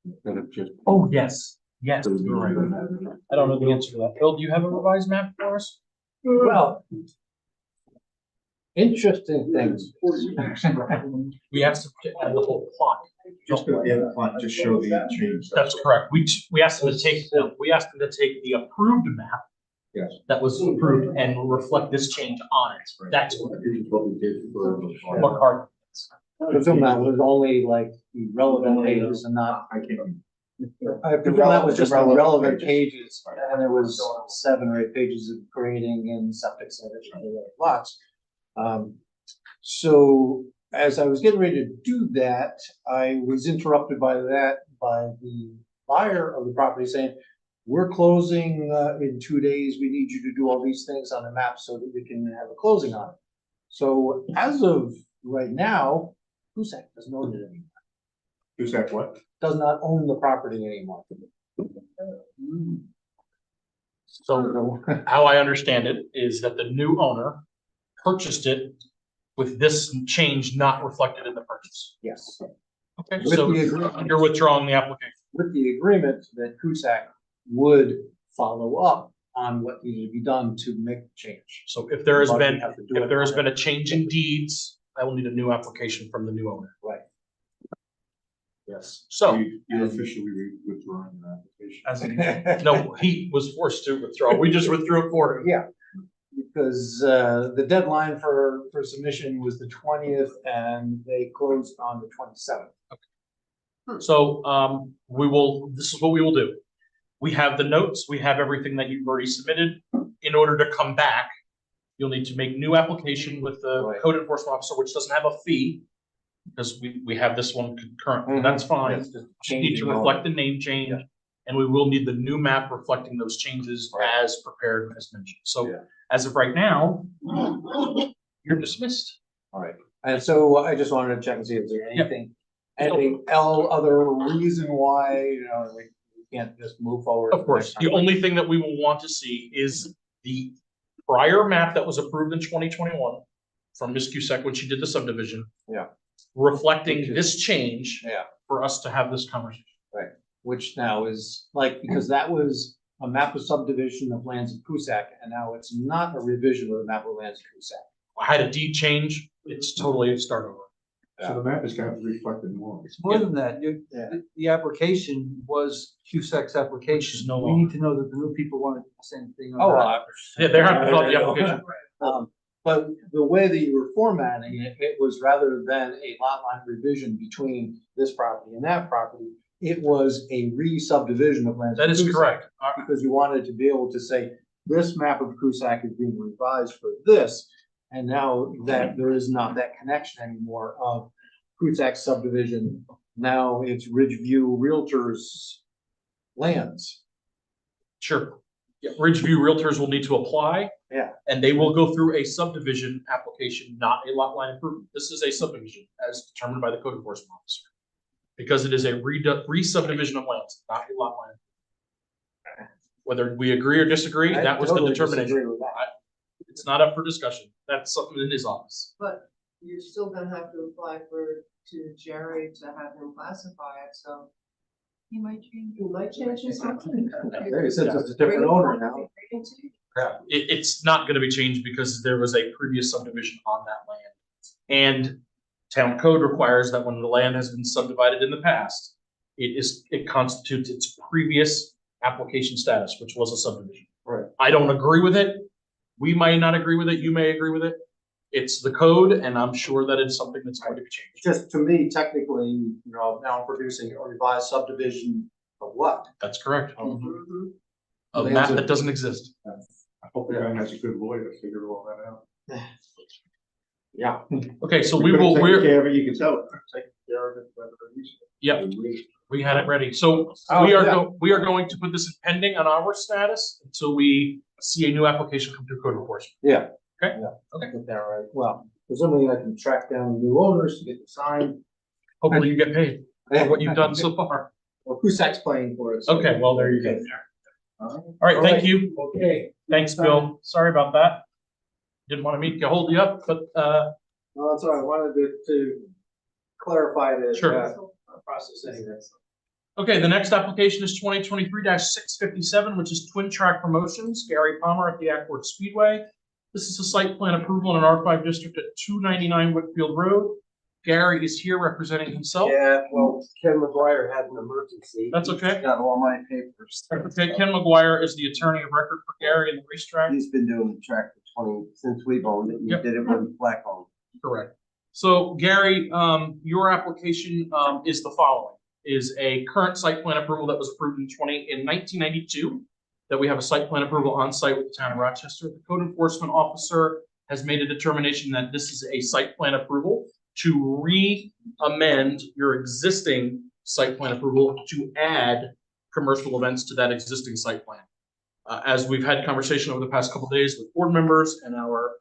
instead of just. Oh, yes, yes, you're right. I don't know the answer to that. Bill, do you have a revised map for us? Well, interesting things. We asked them to add the whole plot. Just the plot, just show the change. That's correct. We asked them to take, the approved map. Yes. That was approved and reflect this change on it. That's what This is what we did for. card. Presume that was only like the relevant pages and not. I can't. I presume that was just the relevant pages, and there was 7 or 8 pages of grading and septic service and other lots. So as I was getting ready to do that, I was interrupted by the buyer of the property saying, we're closing in 2 days. We need you to do all these things on the map so that we can have a closing on it. So as of right now, Cusack doesn't own it anymore. Cusack what? Does not own the property anymore. So how I understand it is that the new owner purchased it with this change not reflected in the purchase. Yes. Okay, With so the agreement. you're withdrawing the application. With the agreement that Cusack would follow up on what needed to be done to make the change. So if there has But we been, have to do if it there has on been a change in deeds, I will need a new application from the new owner. Right. Yes. So, You're officially withdrawing your application. as in, no, he was forced to withdraw. We just withdrew it for him. Yeah, because the deadline for submission was the 20th and they closed on the 27th. So, this is what we will do. We have the notes, we have everything that you've already submitted. In order to come back, you'll need to make new application with the Right. code enforcement officer, which doesn't have a fee. Because we have this one concurrent, that's fine. Yes, just Just need to changing reflect the name change. Yeah. And we will need the new map reflecting those changes Right. as prepared as mentioned. So Yeah. as of right now, you're dismissed. All right, and so I just wanted to check and see if there's Yep. any other reason why, we can't just move forward. Of course, the only thing that we will want to see is the prior map that was approved in 2021 from Ms. Cusack when she did the subdivision. Yeah. Reflecting this change Yeah, for us to have this conversation. which now is because that was a map of subdivision of lands of Cusack, and now it's not a revision of the map of lands of Cusack. I had a deed change, it's totally a start over. So the map is going to reflect it more. It's more than that. Yeah. The application was Cusack's application. is no We need to know that the new people wanted the same thing. on that. Yeah, they're happy to fill out the application. But the way that you were formatting it, it was rather than a lot line revision between this property and that property, it was a re-subdivision of lands. That is Cusack, correct. Because you wanted to be able to say, this map of Cusack is being revised for this. And now that there is not that connection anymore of Cusack subdivision, now it's Ridgeview Realtors lands. Sure. Yeah, Ridgeview Realtors will need to apply. Yeah. And they will go through a subdivision application, not a lot line improvement. This is a subdivision as determined by the code enforcement officer. Because it is a re-subdivision of lands, not a lot line. Whether we agree or disagree, that was the totally determination. disagree with that. It's not up for discussion. That's something in his office. But you're still gonna have to apply to Jerry to have him classify it, so. He might change his mind. Since it's a different owner now. It's not gonna be changed because there was a previous subdivision on that land. And town code requires that when the land has been subdivided in the past, it constitutes its previous application status, which was a subdivision. Right. I don't agree with it. We might not agree with it. You may agree with it. It's the code, and I'm sure that it's something that's going to be changed. Just to me, technically, now I'm producing a revised subdivision of what? That's correct. Mhm. A map that doesn't exist. I hope the guy has a good lawyer to figure all that out. Yeah. Okay, so We're taking we're, care of it, you can tell, we're taking care of it, whether it is. yeah, we had it ready. So Oh, we are, yeah. we are going to put this in pending on our status until we see a new application come through code enforcement. Yeah. Okay. Yeah. Okay. Get that right. Well, presumably I can track down new owners to get the sign. Hopefully you get paid for what you've done so far. Well, Kusak's playing for it. so- Okay, well, there you go. All right, All thank right. you. Okay. Thanks, Bill. Sorry about that. Didn't want to hold you up, but, No, that's all right. I wanted to clarify the Sure. process anyway. okay, the next application is 2023-657, which is Twin Track Promotions, Gary Palmer at the Ackworth Speedway. This is a site plan approval in an R5 district at 299 Whitfield Road. Gary is here representing himself. Yeah, well, Ken McGuire had an emergency. That's okay. He's got all my papers. Okay, Ken McGuire is the attorney of record for Gary in the racetrack. He's been doing the track for 20, since we've owned it. He Yep. did it when Black owned. Correct. So Gary, your application, is the following, is a current site plan approval that was approved in 1992, that we have a site plan approval on site with the town of Rochester. The code enforcement officer has made a determination that this is a site plan approval to re-amend your existing site plan approval to add commercial events to that existing site plan. As we've had conversation over the past couple of days with board members and our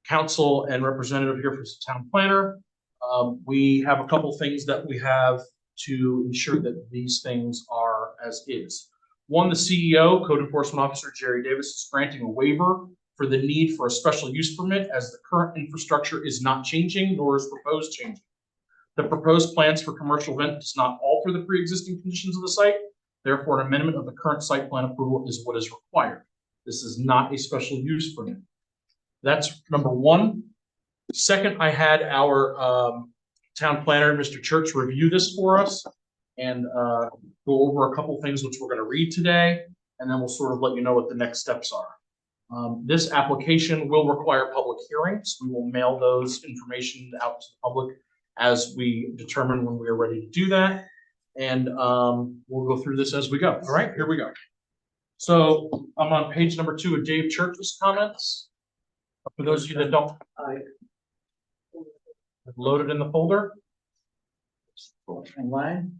council and representative here for the town planner, we have a couple things that we have to ensure that these things are as is. One, the CEO, code enforcement officer Jerry Davis, is granting a waiver for the need for a special use permit as the current infrastructure is not changing nor is proposed changing. The proposed plans for commercial event does not alter the pre-existing conditions of the site. Therefore, an amendment of the current site plan approval is what is required. This is not a special use permit. That's number one. Second, I had our town planner, Mr. Church, review this for us and go over a couple things which we're going to read today, and then we'll sort of let you know what the next steps are. This application will require public hearings. We will mail those information out to the public as we determine when we are ready to do that. And we'll go through this as we go. All right, here we go. So I'm on page number 2 of Dave Church's comments. For those of you that don't, loaded in the folder. Online?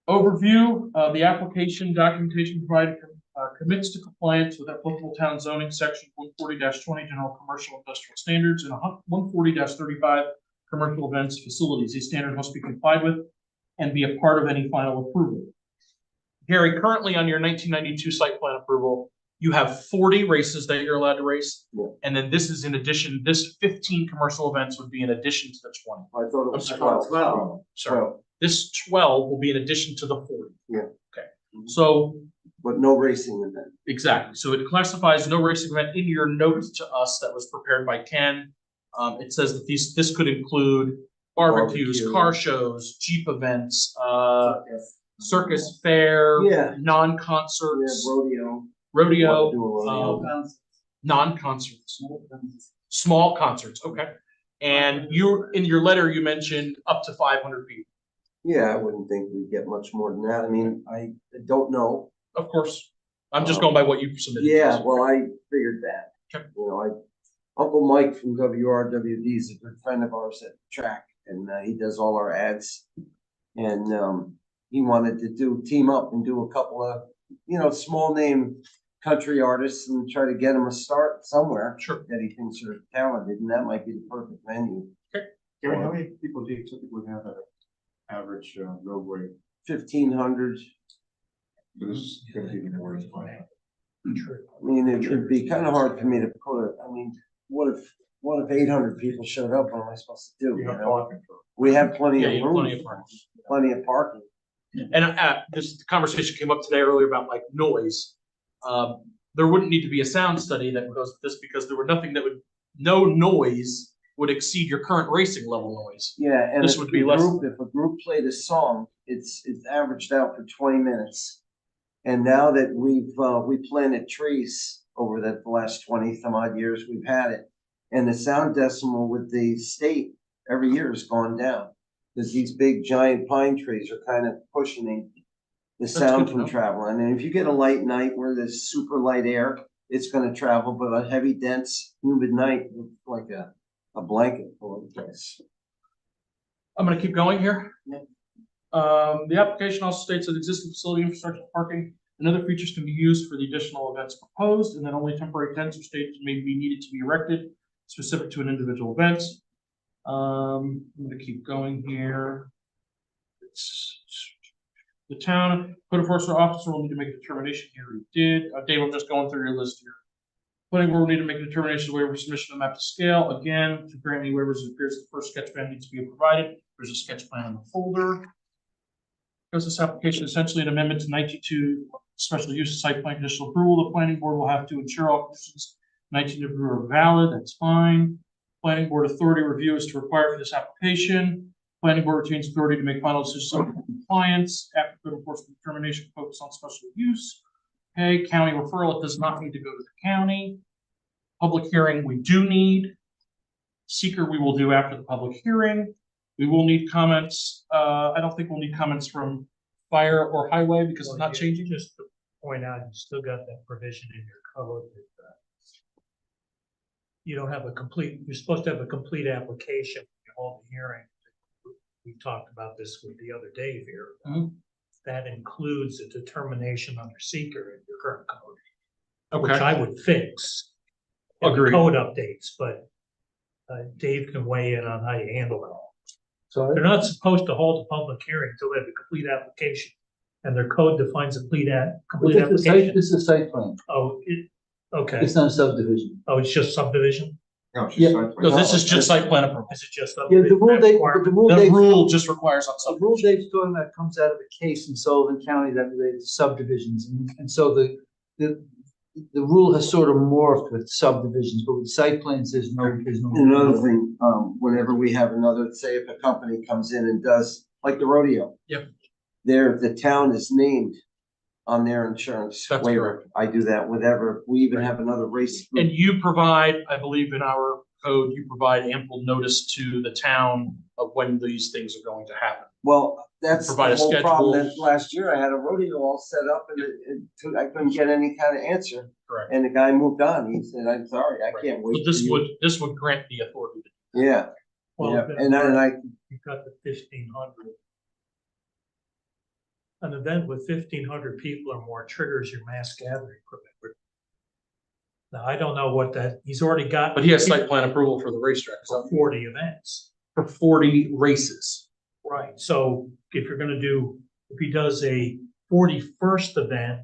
Overview, the application documentation provided commits to compliance with applicable town zoning section 140-20 general commercial industrial standards and 140-35 commercial events facilities. These standards must be complied with and be a part of any final approval. Gary, currently on your 1992 site plan approval, you have 40 races that you're allowed to race. Yeah. And then this is in addition, this 15 commercial events would be in addition to the 20. I thought it was I'm 12. sorry. 12. Sorry. This 12 will be in addition to the 40. Yeah. Okay. So But no racing in that. exactly. So it classifies no racing event in your note to us that was prepared by Ken. It says that this could include barbecues, Barbecue. car shows, Jeep events, circus fair, Yeah. non-concerts, Rodeo. rodeo, Do a rodeo. non-concerts, small concerts. Okay. And you, in your letter, you mentioned up to 500 people. Yeah, I wouldn't think we'd get much more than that. I mean, I don't know. Of course. I'm just going by what you submitted. Yeah, well, I figured that. Okay. You know, Uncle Mike from WRWD is a good friend of ours at the track, and he does all our ads. And he wanted to team up and do a couple of, small name country artists and try to get them a start somewhere. Sure. That he thinks are talented, and that might be the perfect venue. Gary, how many people do you typically have at an average roadway? 1,500. So this is gonna be more than fine. I mean, it'd be kind of hard for me to put it. I mean, what if 800 people showed up? What am I supposed to do? You You have know, parking for. we have plenty Yeah, of you have room, plenty of parking. plenty of parking. And this conversation came up today earlier about like noise. There wouldn't need to be a sound study that goes with this because there were nothing that would, no noise would exceed your current racing level noise. Yeah, and This if would be less. if a group played a song, it's averaged out for 20 minutes. And now that we planted trees over the last 20 some odd years, we've had it. And the sound decimal with the state every year has gone down. Because these big giant pine trees are kind of pushing the sound good to from know. traveling. And if you get a light night where there's super light air, it's gonna travel, but a heavy, dense, humid night, like a blanket full of place. I'm gonna keep going here. Yeah. The application also states that existing facility infrastructure, parking, and other features can be used for the additional events proposed, and that only temporary tents or stages may be needed to be erected specific to an individual event. I'm gonna keep going here. The town code enforcement officer will need to make a determination here. He did. Dave, I'm just going through your list here. Planning board will need to make a determination of waiver submission of map to scale. Again, to grant any waivers, it appears the first sketch plan needs to be provided. There's a sketch plan in the folder. Because this application is essentially an amendment to 19.2 special use site plan conditional approval, the planning board will have to ensure all conditions 19 are valid. That's fine. Planning board authority review is to require for this application. Planning board retains authority to make final decisions on compliance. After code enforcement determination, focus on special use. Okay, county referral, it does not need to go to the county. Public hearing, we do need. Seeker, we will do after the public hearing. We will need comments. I don't think we'll need comments from fire or highway because it's not changing. Just to point out, you still got that provision in your code that you don't have a complete, you're supposed to have a complete application when you hold the hearing. We talked about this with the other Dave here. Mhm. That includes a determination under seeker in your current code, Okay. which I would fix. in the Agreed. Code updates, but Dave can weigh in on how you handle it all. So They're not supposed to hold a public hearing until they have a complete application, and their code defines a complete application. this is a site plan. Oh, okay. It's not a subdivision. Oh, it's just subdivision? No, it's Yeah. just site plan. No, this is just site plan approval. Is it just Yeah, subdivision? the rule they, requirement? the rule The they, rule just requires on the rule subdivision. Dave's talking about comes out of a case in Sullivan County that related to subdivisions. And so the rule has sort of morphed with subdivisions, but with site plans, there's no. Another thing, whenever we have another, say if a company comes in and does, like the rodeo. Yep. The town is named on their insurance That's waiver. correct. I do that whenever, we even have another race. group. And you provide, I believe in our code, you provide ample notice to the town of when these things are going to happen. Well, that's Provide a the whole problem. schedule. That last year I had a rodeo all set up and I couldn't get any kind of answer. Correct. And the guy moved on. He said, I'm sorry, I Right. can't wait. So for you." this would grant the authority. Yeah, Well, yeah. then And I, you've got the 1,500. An event with 1,500 people or more triggers your mass gathering permit. Now, I don't know what that, he's already got. But he has site plan approval for the racetrack, For so 40 events. for 40 races. Right, so if you're gonna do, if he does a 41st event,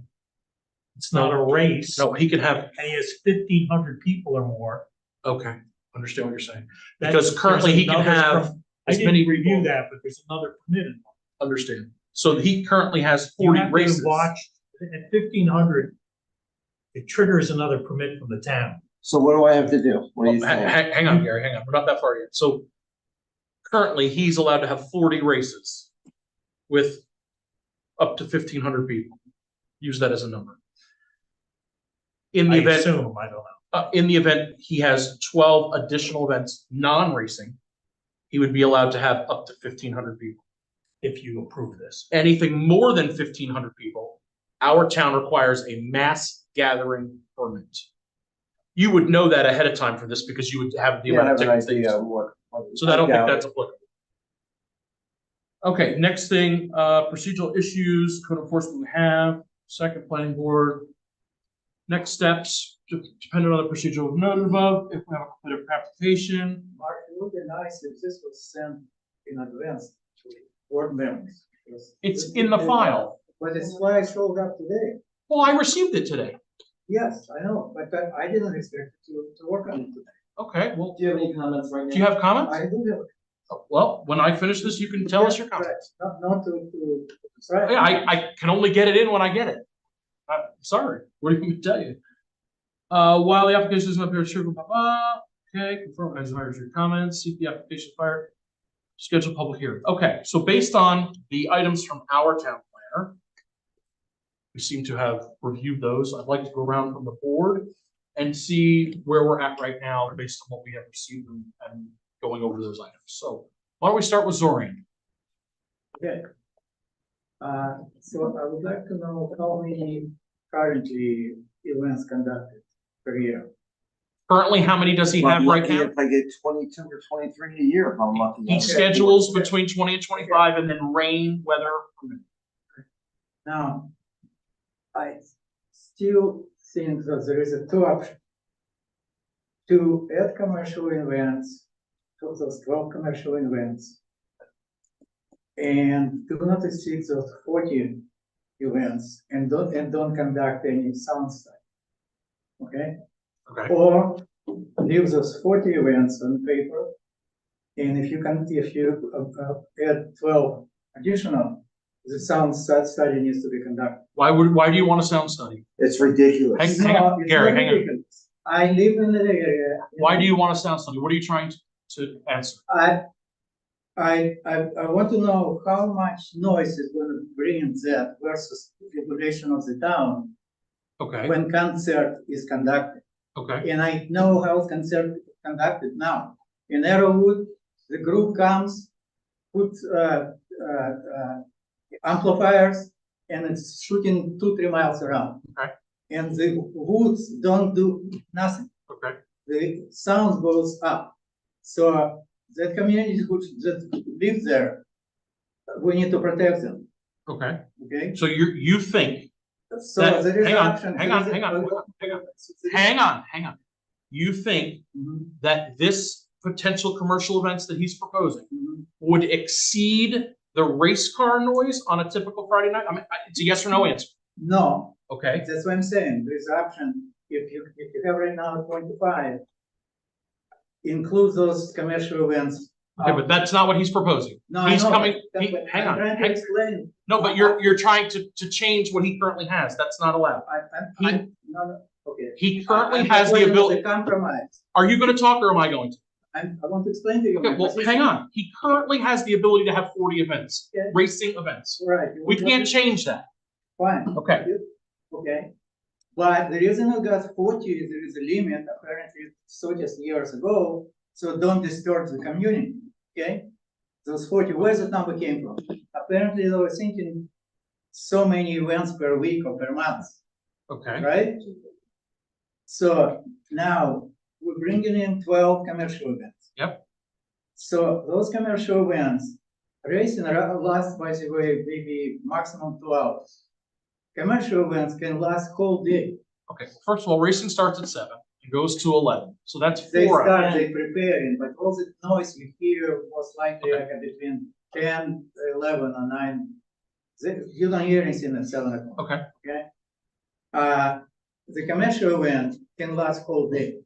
it's not a race. No, he can have, And he has 1,500 people or more. okay, understand what you're saying. that- Because currently he can there's another have perm- I as didn't many review people. that, but there's another permit involved. Understand. So he currently has You 40 have to races. watch, at 1,500, it triggers another permit from the town. so what do I have to do? What do you Well, think? hang on, Gary, hang on. We're not that far yet. So currently he's allowed to have 40 races with up to 1,500 people. Use that as a number. In the I event, assume, I don't know. in the event he has 12 additional events, non-racing, he would be allowed to have up to 1,500 people. If you approve this. Anything more than 1,500 people, our town requires a mass gathering permit. You would know that ahead of time for this because you would have the Yeah, I amount of have an tickets. that you idea sell. of what. So I don't think doubt that's it. applicable. Okay, next thing, procedural issues, code enforcement we have, second planning board. Next steps, depending on the procedure we've noted above, if we have a completed application. Mark, it would be nice if this was sent in advance to board members. because It's this in the is- file. But it's why I showed up today. Well, I received it today. Yes, I know, but I didn't expect to work on it today. Okay, well, Do you have any comments right now? do you have comments? I do have. Well, when I finish this, you can tell us your comments. Not to, right. Yeah, I can only get it in when I get it. Sorry, what do you want me to tell you? While the application is up here, sure, blah, blah, okay, confirm as hires your comments, seek the application fire, schedule public hearing. Okay, so based on the items from our town planner, we seem to have reviewed those. I'd like to go around from the board and see where we're at right now based on what we have received and going over those items. So why don't we start with Zorian? Okay. So I would like to know how many currently events conducted per year. Currently, how many does he If I'm have right lucky, now? If I get 22 or 23 a year, if I'm lucky. He schedules between 20 and 25 and then rain, weather. permitting. Now, I still think that there is a two option. To add commercial events, to those 12 commercial events. And do not exceed those 40 events and don't conduct any sound study. Okay? Okay, Or leave those 40 events on paper. And if you add 12 additional, the sound study needs to be conducted. why do you want a sound study? It's ridiculous. Hang on, It's Gary, not hang on. ridiculous. I live in the area. Why do you want a sound study? What are you trying to answer? I want to know how much noise is going to bring that versus population of the town Okay, when concert is conducted. okay, And I know how concert is conducted now. In Arrowwood, the group comes, puts amplifiers, and it's shooting 2-3 miles around. Okay. And the woods don't do nothing. okay. The sound goes up. So that community that live there, we need to protect them. Okay, Okay. so you think So that, there is hang an on, option. hang on, hang on, hang on. You think that this potential commercial events that he's proposing would exceed the race car noise on a typical Friday night? I mean, it's a yes or no answer. No, Okay, that's what I'm saying. There is an option. If you have right now 25, include those commercial events. okay, but that's not what he's proposing. No, I He's know, coming, but hang I'm on, trying to explain. no, but you're trying to change what he currently has. That's not allowed. No, okay. He currently I'm has the proposing ability. a compromise. Are you gonna talk or am I going to? I want to explain to you. Okay, my well, position. hang on. He currently has the ability to have 40 events, Okay. racing events. Right. We can't change that. Fine. Okay, Okay. But the reason I got 40 is there is a limit apparently so just years ago, so don't disturb the community, okay? Those 40, where that number came from? Apparently they were thinking so many events per week or per month, okay, right? So now we're bringing in 12 commercial events. Yep. So those commercial events, racing lasts, by the way, maybe maximum 2 hours. Commercial events can last whole day. okay. First of all, racing starts at 7 and goes to 11. So that's They 4 start, hours. they preparing, but all the noise you hear most likely Okay. like between 10, 11 or 9. You don't hear anything at 7 o'clock. Okay, The commercial event can last whole day.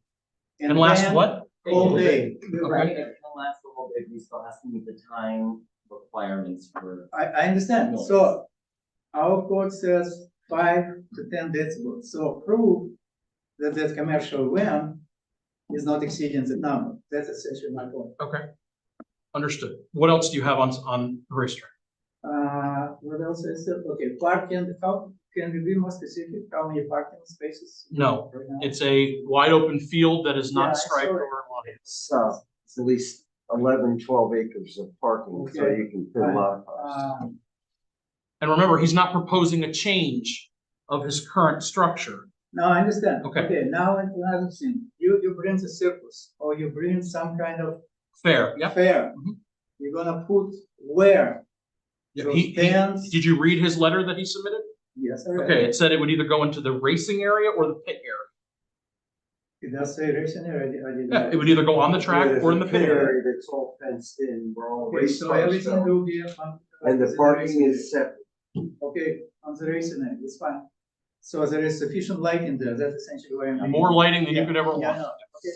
and last then what? Whole day. You're right, it can last a whole day, we still have to meet the time requirements for. I understand. Noise. So our code says 5 to 10 decibels. So prove that that commercial event is not exceeding the number. That's essentially my point. Okay, understood. What else do you have on the racetrack? What else is it? Okay, parking, how, can we be more specific? How many parking spaces? No, right now? it's a wide open field that is Yeah, I not saw striped it. or lined. It's at least 11, 12 acres of parking, so Okay. you can fit a lot of cars. And remember, he's not proposing a change of his current structure. No, I understand. Okay. Now another thing, you bring the circus or you bring some kind of Fair, yep. fair. Mhm. You're gonna put where Yeah, those he, tents. did you read his letter that he submitted? Yes, I read. Okay, it said it would either go into the racing area or the pit area. It does say racing area, I didn't. Yeah, it would either go on the track There's or in a the pit area. That's all fenced in, where all Okay, race so cars everything go. will be. And the is in parking racing is separate. area. Okay, on the racing area, it's fine. So there is sufficient lighting there, that's essentially where I'm. More lighting than you Yeah, could ever yeah, want. no, okay,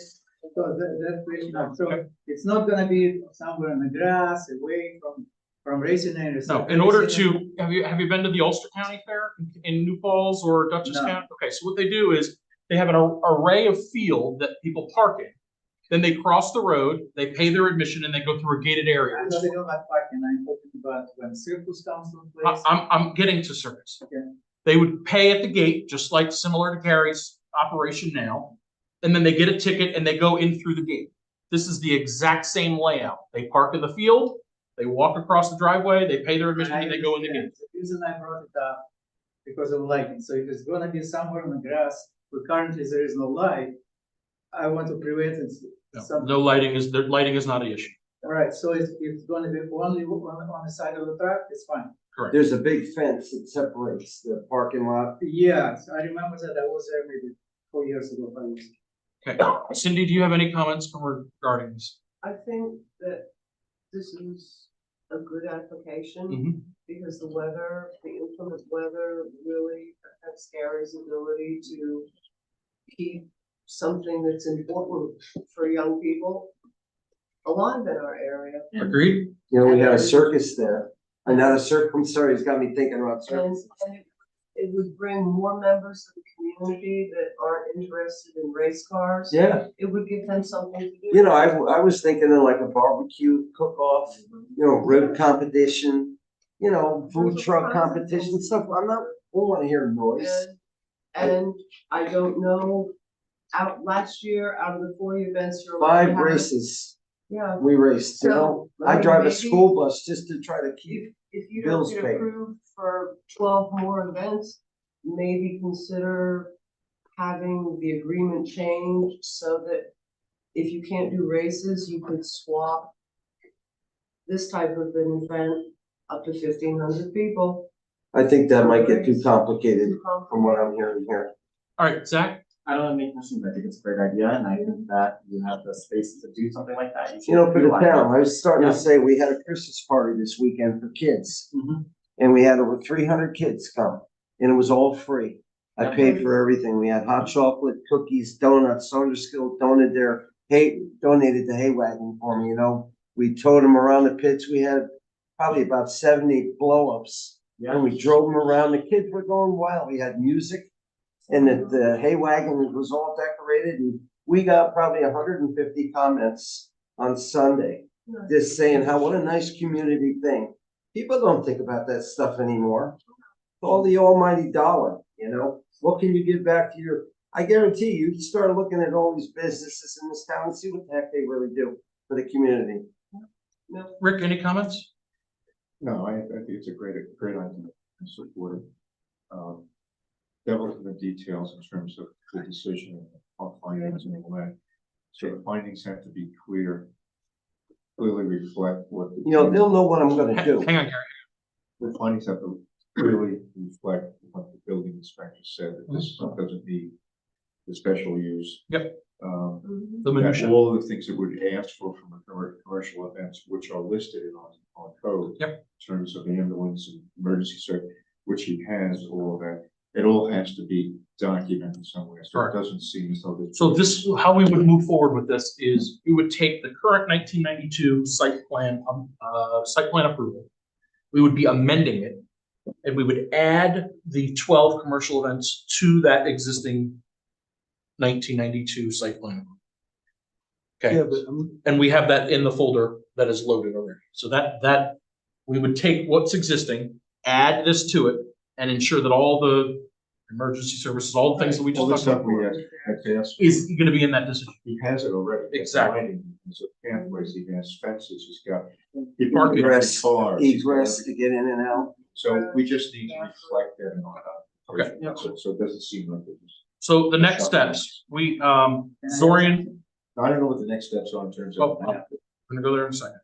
so that's question now, so Okay. it's not gonna be somewhere in the grass, away from racing areas. No, in order to, have you been to the Ulster County Fair in New Falls or Dutchess No. County? Okay, so what they do is they have an array of field that people park in. Then they cross the road, they pay their admission, and they go through a gated area. I know they don't like parking, I'm talking about when circus comes to place. I'm getting to service. Okay. They would pay at the gate, just like similar to Gary's operation now. And then they get a ticket and they go in through the gate. This is the exact same layout. They park in the field, they walk across the driveway, they pay their admission, and they go in the gate. The reason I brought it up, because of lighting, so if it's gonna be somewhere in the grass, where currently there is no light, I want to prevent it. No lighting is, the lighting is not an issue. All right, so it's gonna be only on the side of the track, it's fine. Correct. There's a big fence that separates the parking lot. Yes, I remember that, I was there maybe 4 years ago, 5 years ago. Okay, Cindy, do you have any comments regarding this? I think that this is a good application Mhm. because the weather, the inclement weather really affects Gary's ability to keep something that's important for young people alive in our area. Agreed? You know, we had a circus there. Another circus, I'm sorry, it's got me thinking about And, circus. and it would bring more members of the community that aren't interested in race cars. Yeah, It would give them something to do. you know, I was thinking of like a barbecue cook-off, you know, rib competition, you know, food truck competition, stuff. I don't want to hear noise. And I don't know, last year, out of the 40 events you're allowed to 5 have- races Yeah, we raced, you know. I drive a maybe- school bus just to try to keep, if you don't bills get paid. approved for 12 more events, maybe consider having the agreement changed so that if you can't do races, you could swap this type of an event up to 1,500 people. I think that might get too complicated from what I'm hearing here. All right, Zach? I don't have any questions. I think it's a great idea, and I think that you have the space to do something like that. You know, for the utilize it. town, I was starting to Yeah. say, we had a Christmas party this weekend for kids. Mhm. And we had over 300 kids come, and it was all free. I Yeah. paid for everything. We had hot chocolate, cookies, donuts. Saunderskill donated the hay wagon for me, you know. We towed them around the pits. We had probably about 70 blow-ups. And we drove them around. The kids were going wild. We had music. And the hay wagon was all decorated, and we got probably 150 comments on Sunday, just saying what a nice community thing. People don't think about that stuff anymore. All the almighty dollar, you know, what can you give back to I guarantee you start looking at all these businesses in this town and see what the heck they really do for the community. Rick, any comments? No, I think it's a great idea and support it. Devil's in the details in terms of the decision on findings and all that. So the findings have to be clearly reflect what. You know, they'll know what I'm gonna do. Hang on, Gary. The findings have to clearly reflect what the building inspector said, that this doesn't need the special use. Yep. Mhm. The minutia. All of the things that would ask for from a commercial events, which are listed on code. Yep. In terms of ambulance and emergency service, which he has, all of that, it all has to be documented somewhere, so it Correct. doesn't seem as though this. So this, how we would move forward with this is we would take the current 1992 site plan approval. We would be amending it, and we would add the 12 commercial events to that existing 1992 site plan. Okay. Yeah, but And we have that in the folder that is loaded already. So that we would take what's existing, add this to it, and ensure that all the emergency services, all the things that we All just the talked stuff about we had asked, is gonna be in that decision. he has it already. Exactly. There's a pathways, he has fences, he's got. Parking. Egress, Cars. he's got egress to get in and out. So we just need to reflect that in our. Okay. So it doesn't seem like it was. So the next steps, Zorian, I don't know what the next steps are in terms oh, of. I'm gonna go there in a second.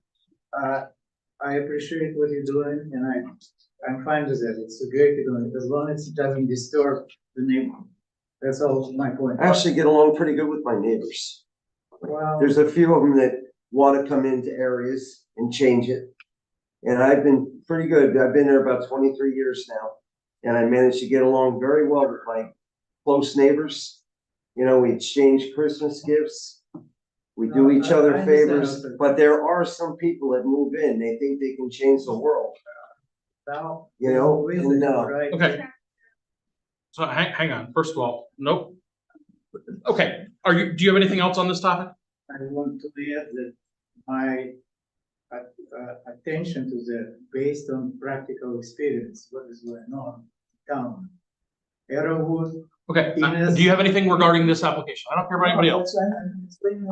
I appreciate what you're doing and I'm fine with that. It's great you're doing it, as long as it doesn't disturb the neighborhood. That's all my point. I actually get along pretty good with my neighbors. Well, There's a few of them that want to come into areas and change it. And I've been pretty good. I've been there about 23 years now. And I managed to get along very well with my close neighbors. You know, we exchange Christmas gifts. We do each I other understand favors, that. but there are some people that move in, they think they can change the world, now, you know, there's a and, reason, right? Okay. So hang on, first of all, nope. Okay, do you have anything else on this topic? I want to add that my attention to the, based on practical experience, what is going on in town. Arrowwood. Okay, Yes. do you have anything regarding this application? I don't care about anybody else.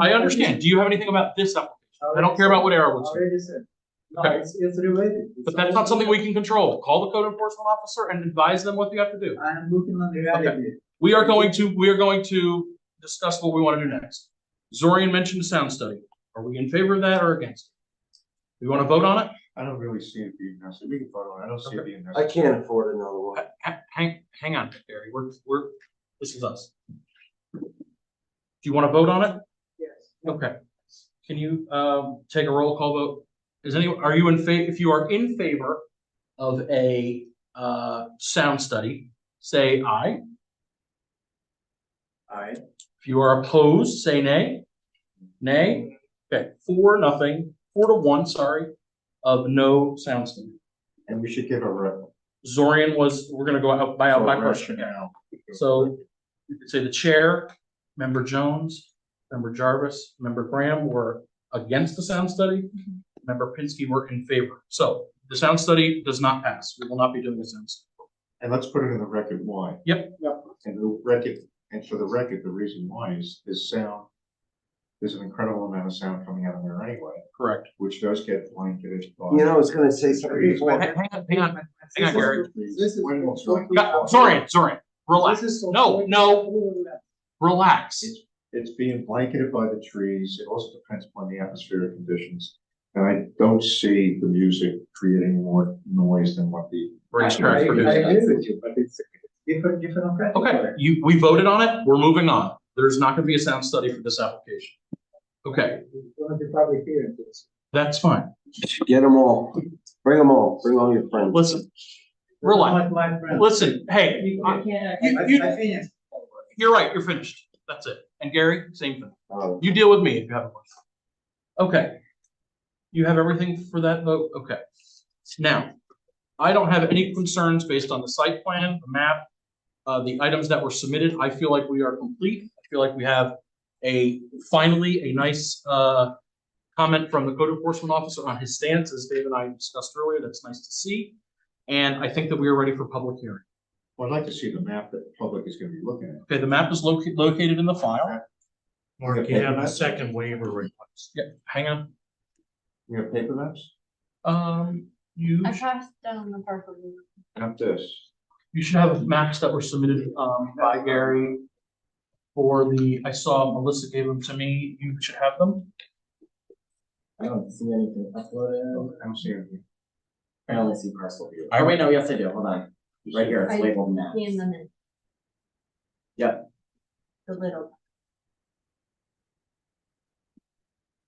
I understand. Do you have anything about this application? I don't care about what Arrowwood said. Already said. No, Okay. it's related. But that's not something we can control. Call the code enforcement officer and advise them what you have to do. I'm looking on the reality. We are going to discuss what we want to do next. Zorian mentioned a sound study. Are we in favor of that or against it? We want to vote on it? I don't really see it being necessary. We can vote on it. I don't see it being I necessary. can't afford another one. Hang on, Gary. This is us. Do you want to vote on it? Yes. Okay. Can you take a roll call vote? Are you in favor? If you are in favor of a sound study, say aye. Aye. If you are opposed, say nay. Nay. Okay, 4-1, sorry, of no sound study. And we should give a Zorian we're gonna go out by question. rationale. So you could say the chair, member Jones, member Jarvis, member Graham were against the sound study. Member Pinsky were in favor. So the sound study does not pass. We will not be doing the sound study. And let's put it in the record why. Yep. And the record, and for the record, the reason why is sound. There's an incredible amount of sound coming out of there anyway, Correct. which does get blanketed by. You know, I was gonna say something before. Hang on, Gary. This is. Zorian, relax. No, relax. It's being blanketed by the trees. It also depends upon the atmospheric conditions. And I don't see the music creating more noise than what the. Racetrack I produced. agree with you, but it's different approach. Okay, we voted on it. We're moving on. There's not gonna be a sound study for this application. Okay, It's going to be public hearing. that's fine. Get them all. Bring them all. Bring all your friends. Listen, relax. My friend. Listen, hey, I finished. you're right, you're finished. That's it. And Gary, same thing. Oh. You deal with me if you have a question. Okay. You have everything for that vote? Okay. Now, I don't have any concerns based on the site plan, the map, the items that were submitted. I feel like we are complete. I feel like we have finally a nice comment from the code enforcement officer on his stance, as Dave and I discussed earlier. That's nice to see. And I think that we are ready for public hearing. Well, I'd like to see the map that the public is gonna be looking at. Okay, the map is located in the file. Mark, you have a second waiver request. Yeah, hang on. You have paper maps? You I passed down the parcel. Not this. should have maps that were submitted by Gary for I saw Melissa gave them to me. You should have them. I don't see anything uploaded. I don't see anything. I only see parcel view. Oh, wait, no, yes, I do. Hold on. Right here, it's I labeled maps. in them in. Yep. The little.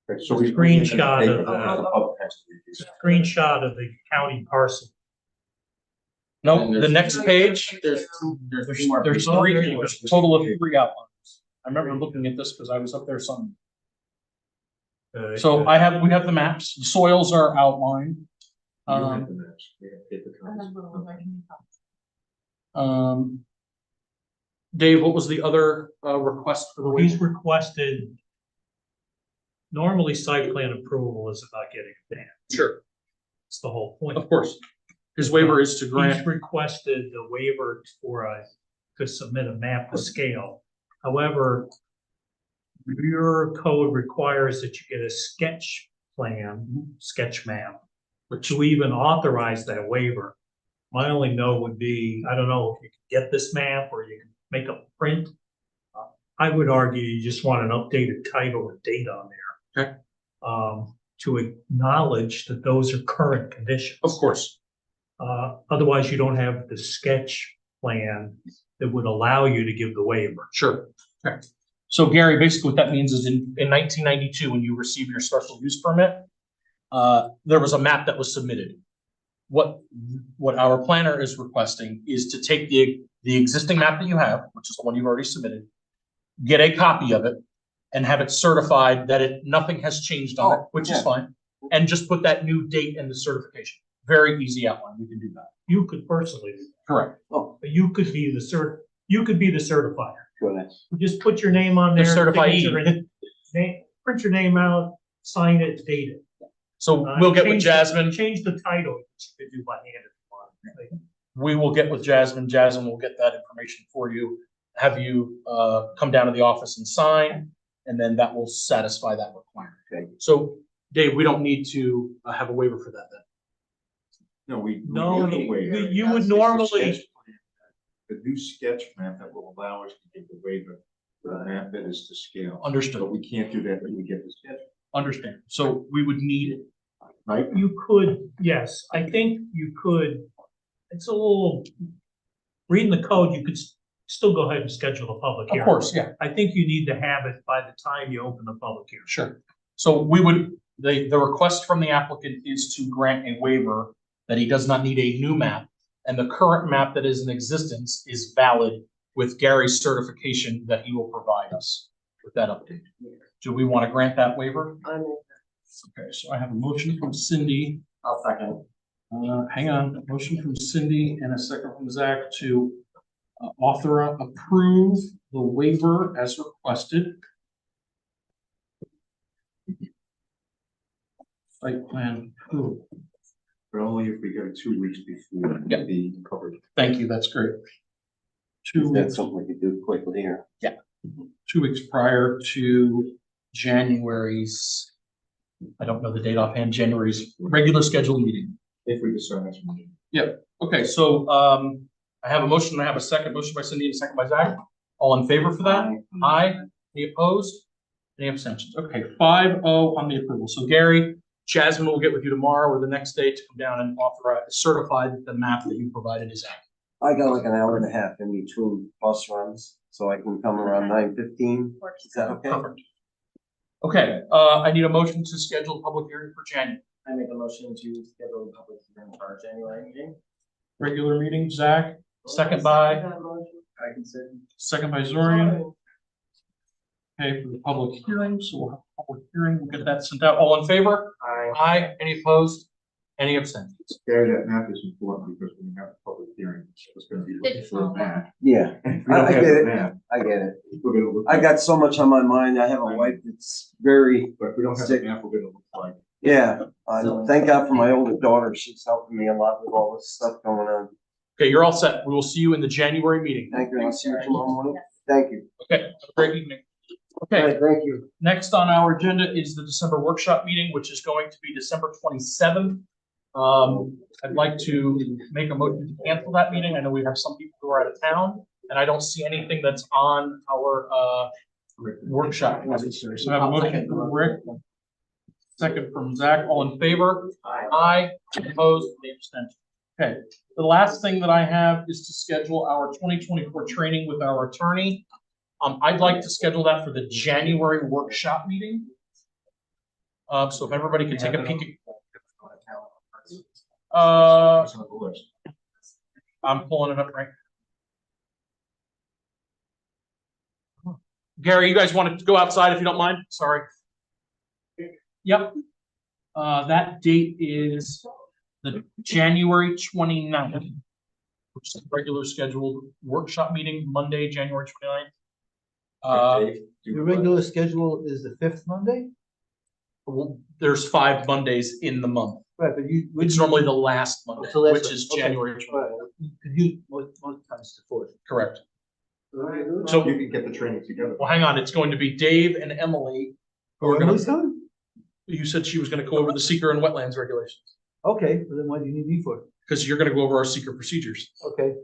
Okay, so we. Screenshot of Paper the- maps, the public has to review. Screenshot of the county parcel. No, the next page, There's two more. there's people. three, there's a total of 3 outlines. I remember looking at this because I was up there some. So we have the maps, the soils are outlined. You have the maps. We have paper copies. Dave, what was the other request for the He's waiver? requested. Normally, site plan approval is about getting a ban. Sure, It's the whole point. of course. His waiver is to He's grant, requested the waiver to submit a map to scale. However, your code requires that you get a sketch plan, sketch map, but to even authorize that waiver. My only note would be, I don't know if you can get this map or you can make a print. I would argue you just want an updated title and date on there. Okay. to acknowledge that those are current conditions. Of course. Otherwise you don't have the sketch plan that would allow you to give the waiver. Sure. Okay. So Gary, basically what that means is in 1992, when you received your special use permit, there was a map that was submitted. What our planner is requesting is to take the existing map that you have, which is the one you've already submitted, get a copy of it and have it certified that nothing has changed on it, which is fine, and just put that new date in the certification. Very easy outline. We can do that. You could personally do that, Correct. but you could be the certifier. Correct. Just put your name on The there. certifiee. signature, and print your name out, sign it, date it. So we'll get with Change Jasmine. Change the title, which you could do by hand if you want. We will get with Jasmine. Jasmine will get that information for you. Have you come down to the office and sign, and then that will satisfy that requirement. Okay. So Dave, we don't need to have a waiver for that then. No, No, need a waiver. you would It's the normally, sketch plan, the new sketch map that will allow us to get the waiver for the map that is to scale. Understood. But we can't do that when we get the sketch. Understand. So we would need it, right? you could, yes, I think you could, it's a little, reading the code, you could still go ahead and schedule a public Of hearing. course, yeah, I think you need to have it by the time you open the public hearing. sure. So we would, the request from the applicant is to grant a waiver that he does not need a new map, and the current map that is in existence is valid with Gary's certification that he will provide us with that update. Do we want to grant that waiver? Okay, so I have a motion from Cindy. I'll second. Hang on, a motion from Cindy and a second from Zach to approve the waiver as requested. Site plan approved. But only if we get it 2 weeks before Yeah. the coverage. Thank you, that's great. 2 weeks, something we could do quickly here. 2 weeks prior to January's, I don't know the date offhand, January's regular scheduled meeting. If we decide that's Monday. Okay, so I have a motion, and I have a second motion by Cindy and a second by Zach. All in favor for that? Aye. Any opposed? Any abstentions? Okay, 5-0 on the approval. So Gary, Jasmine will get with you tomorrow or the next day to come down and certify that the map that you provided is accurate. I got like an hour and a half in between bus runs, so I can come around 9:15. Is that okay? Perfect. Okay, I need a motion to schedule a public hearing for January. I make a motion to schedule a public hearing for our January meeting. Regular meeting, Zach, second by, I can say. second by Zorian. Okay, for the public hearing, so we'll have a public hearing, we'll get that sent out. All in favor? Aye. Aye. Any opposed? Any abstentions? Gary, that map is important because when we have a public hearing, it's gonna be looking for a map. Yeah, If we don't I have get the it. map, I get it. we're gonna look. I got so much on my mind. I have a wife that's very, But if we don't have the map, we're gonna look like. yeah. Thank God for my older daughter. She's helping me a lot with all this stuff going on. Okay, you're all set. We will see you in the January meeting. Thank you. I'll see you tomorrow morning. Thank you. Okay, have a great evening. All Okay, right, thank you. next on our agenda is the December workshop meeting, which is going to be December 27th. I'd like to make a motion to cancel that meeting. I know we have some people who are out of town, and I don't see anything that's on our workshop. So I have a motion from Rick, second from Zach. All in favor? Aye. Opposed? Any abstentions? Okay, the last thing that I have is to schedule our 2024 training with our attorney. I'd like to schedule that for the January workshop meeting. So if everybody could take a peek. It's on the list. I'm pulling it up right. Gary, you guys want to go outside if you don't mind? Sorry. Yep. That date is the January 29th, which is a regular scheduled workshop meeting, Monday, January 29th. Your regular schedule is the 5th Monday? Well, there's 5 Mondays in the month. Right, but you. It's normally the last Monday, So that's which right. is Okay. January 29th. All right. Could you, most times the 4th. Correct. So So, you can get the training together. well, hang on, it's going to be Dave and Emily. Who are Emily's gonna, coming? you said she was gonna go over the seeker and wetlands regulations, Okay, well then what do you need me for? because you're gonna go over our seeker procedures. Okay.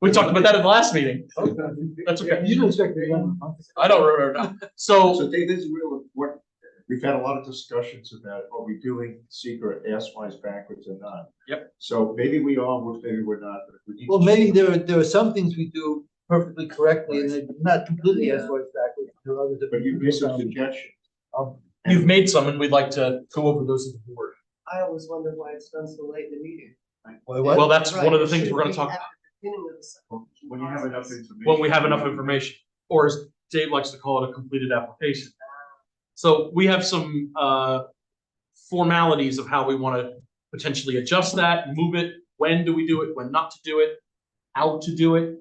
We talked about that at the last meeting. That's okay. You don't expect me to run. I don't remember now. So, So Dave, this is real important. we've had a lot of discussions about, are we doing secret ass-wise backwards or not? Yep. So maybe we are, maybe we're not, but if we need. Well, to maybe change- there are some things we do perfectly correctly and they're not completely as far as backwards. There are others that But we you do made some some- suggestions. You've made some and we'd like to go over those with the board. I always wonder why it's done so late in the meeting. Well, that's one of the Right, it things should we're gonna be talk at the beginning of the subdivision When you have enough process. information. when we have enough information, or as Dave likes to call it, a completed application. So we have some formalities of how we want to potentially adjust that, move it, when do we do it, when not to do it, how to do it.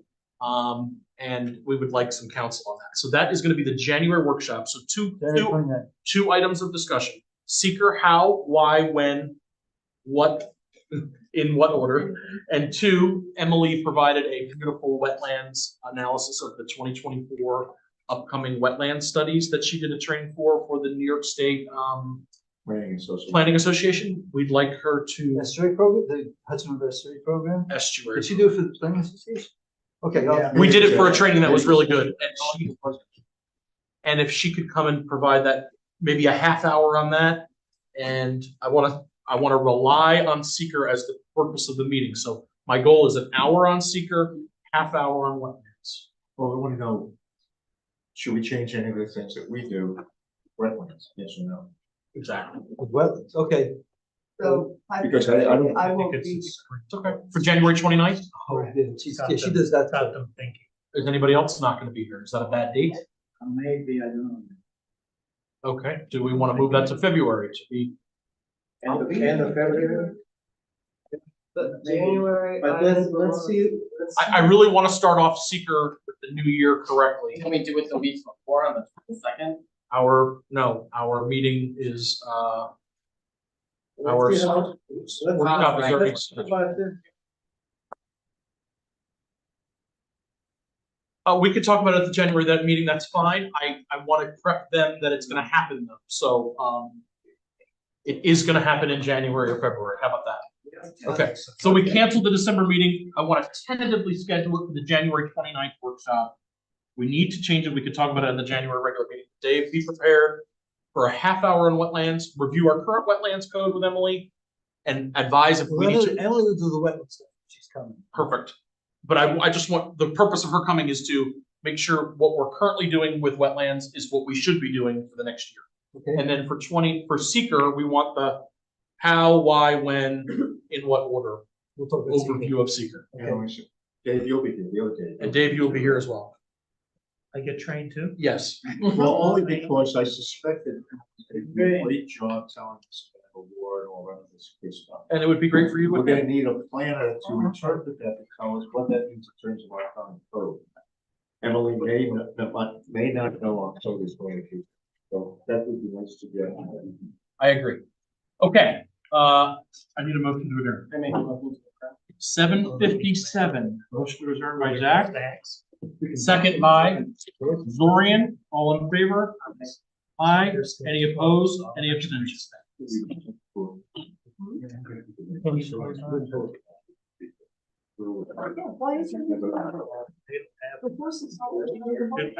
And we would like some counsel on that. So that is going to be the January workshop. So two items of discussion. Seeker, how, why, when, what, in what order. And two, Emily provided a beautiful wetlands analysis of the 2024 upcoming wetland studies that she did a training for the New York State Planning Association. We'd like her to Estuary program, the Hudson River Estuary program. estuary. Did she do it for the planning association? Okay. Yeah. We did it for a training that was really good. And if she could come and provide that, maybe a half hour on that. And I wanna rely on Seeker as the purpose of the meeting. So my goal is an hour on Seeker, half hour on wetlands. Well, we want to know, should we change any of the things that we do? Wetlands, yes or no? Exactly. Wetlands, okay. So Because I don't- I I won't think be. it's Okay. For January 29th? Oh, yeah, she does that. got them thinking. Is anybody else not gonna be here? Is that a bad date? Maybe, I don't know. Okay. Do we wanna move that to February to be? End of February. But January. But let's see. I really wanna start off Seeker with the new year correctly. Can we do it the week before on the 22nd? Our meeting is, Let's see how- workshop is already scheduled. We could talk about it at the January, that meeting, that's fine. I want to prep them that it's gonna happen though, so, it is gonna happen in January or February, how about that? Okay, so we canceled the December meeting. I want to tentatively schedule it for the January 29th workshop. We need to change it. We could talk about it in the January regular meeting. Dave, be prepared for a half hour on wetlands, review our current wetlands code with Emily, and advise if we need to. Emily will do the wetland stuff. She's coming. Perfect. But I just want, the purpose of her coming is to make sure what we're currently doing with wetlands is what we should be doing for the next year. Okay. And then for Seeker, we want the how, why, when, in what order We'll talk about overview of Seeker. Dave, you'll be here, the other Dave. And Dave, you'll be here as well. I get trained too? Yes. Well, only because I suspected a great job telling us about the war and all that this good stuff. And it would be great for you. We're with gonna him. need a planner to interpret that, to tell us what that means in terms of our common code. Emily may not know our code is going to be, so that would be nice to get. I agree. Okay, I need a motion to adjourn. I make a motion to approve. 7:57. Motion to adjourn by Jack, second by Zorian. All in favor? Aye. Any opposed? Any abstentions? Why is it? The person's already here. Good,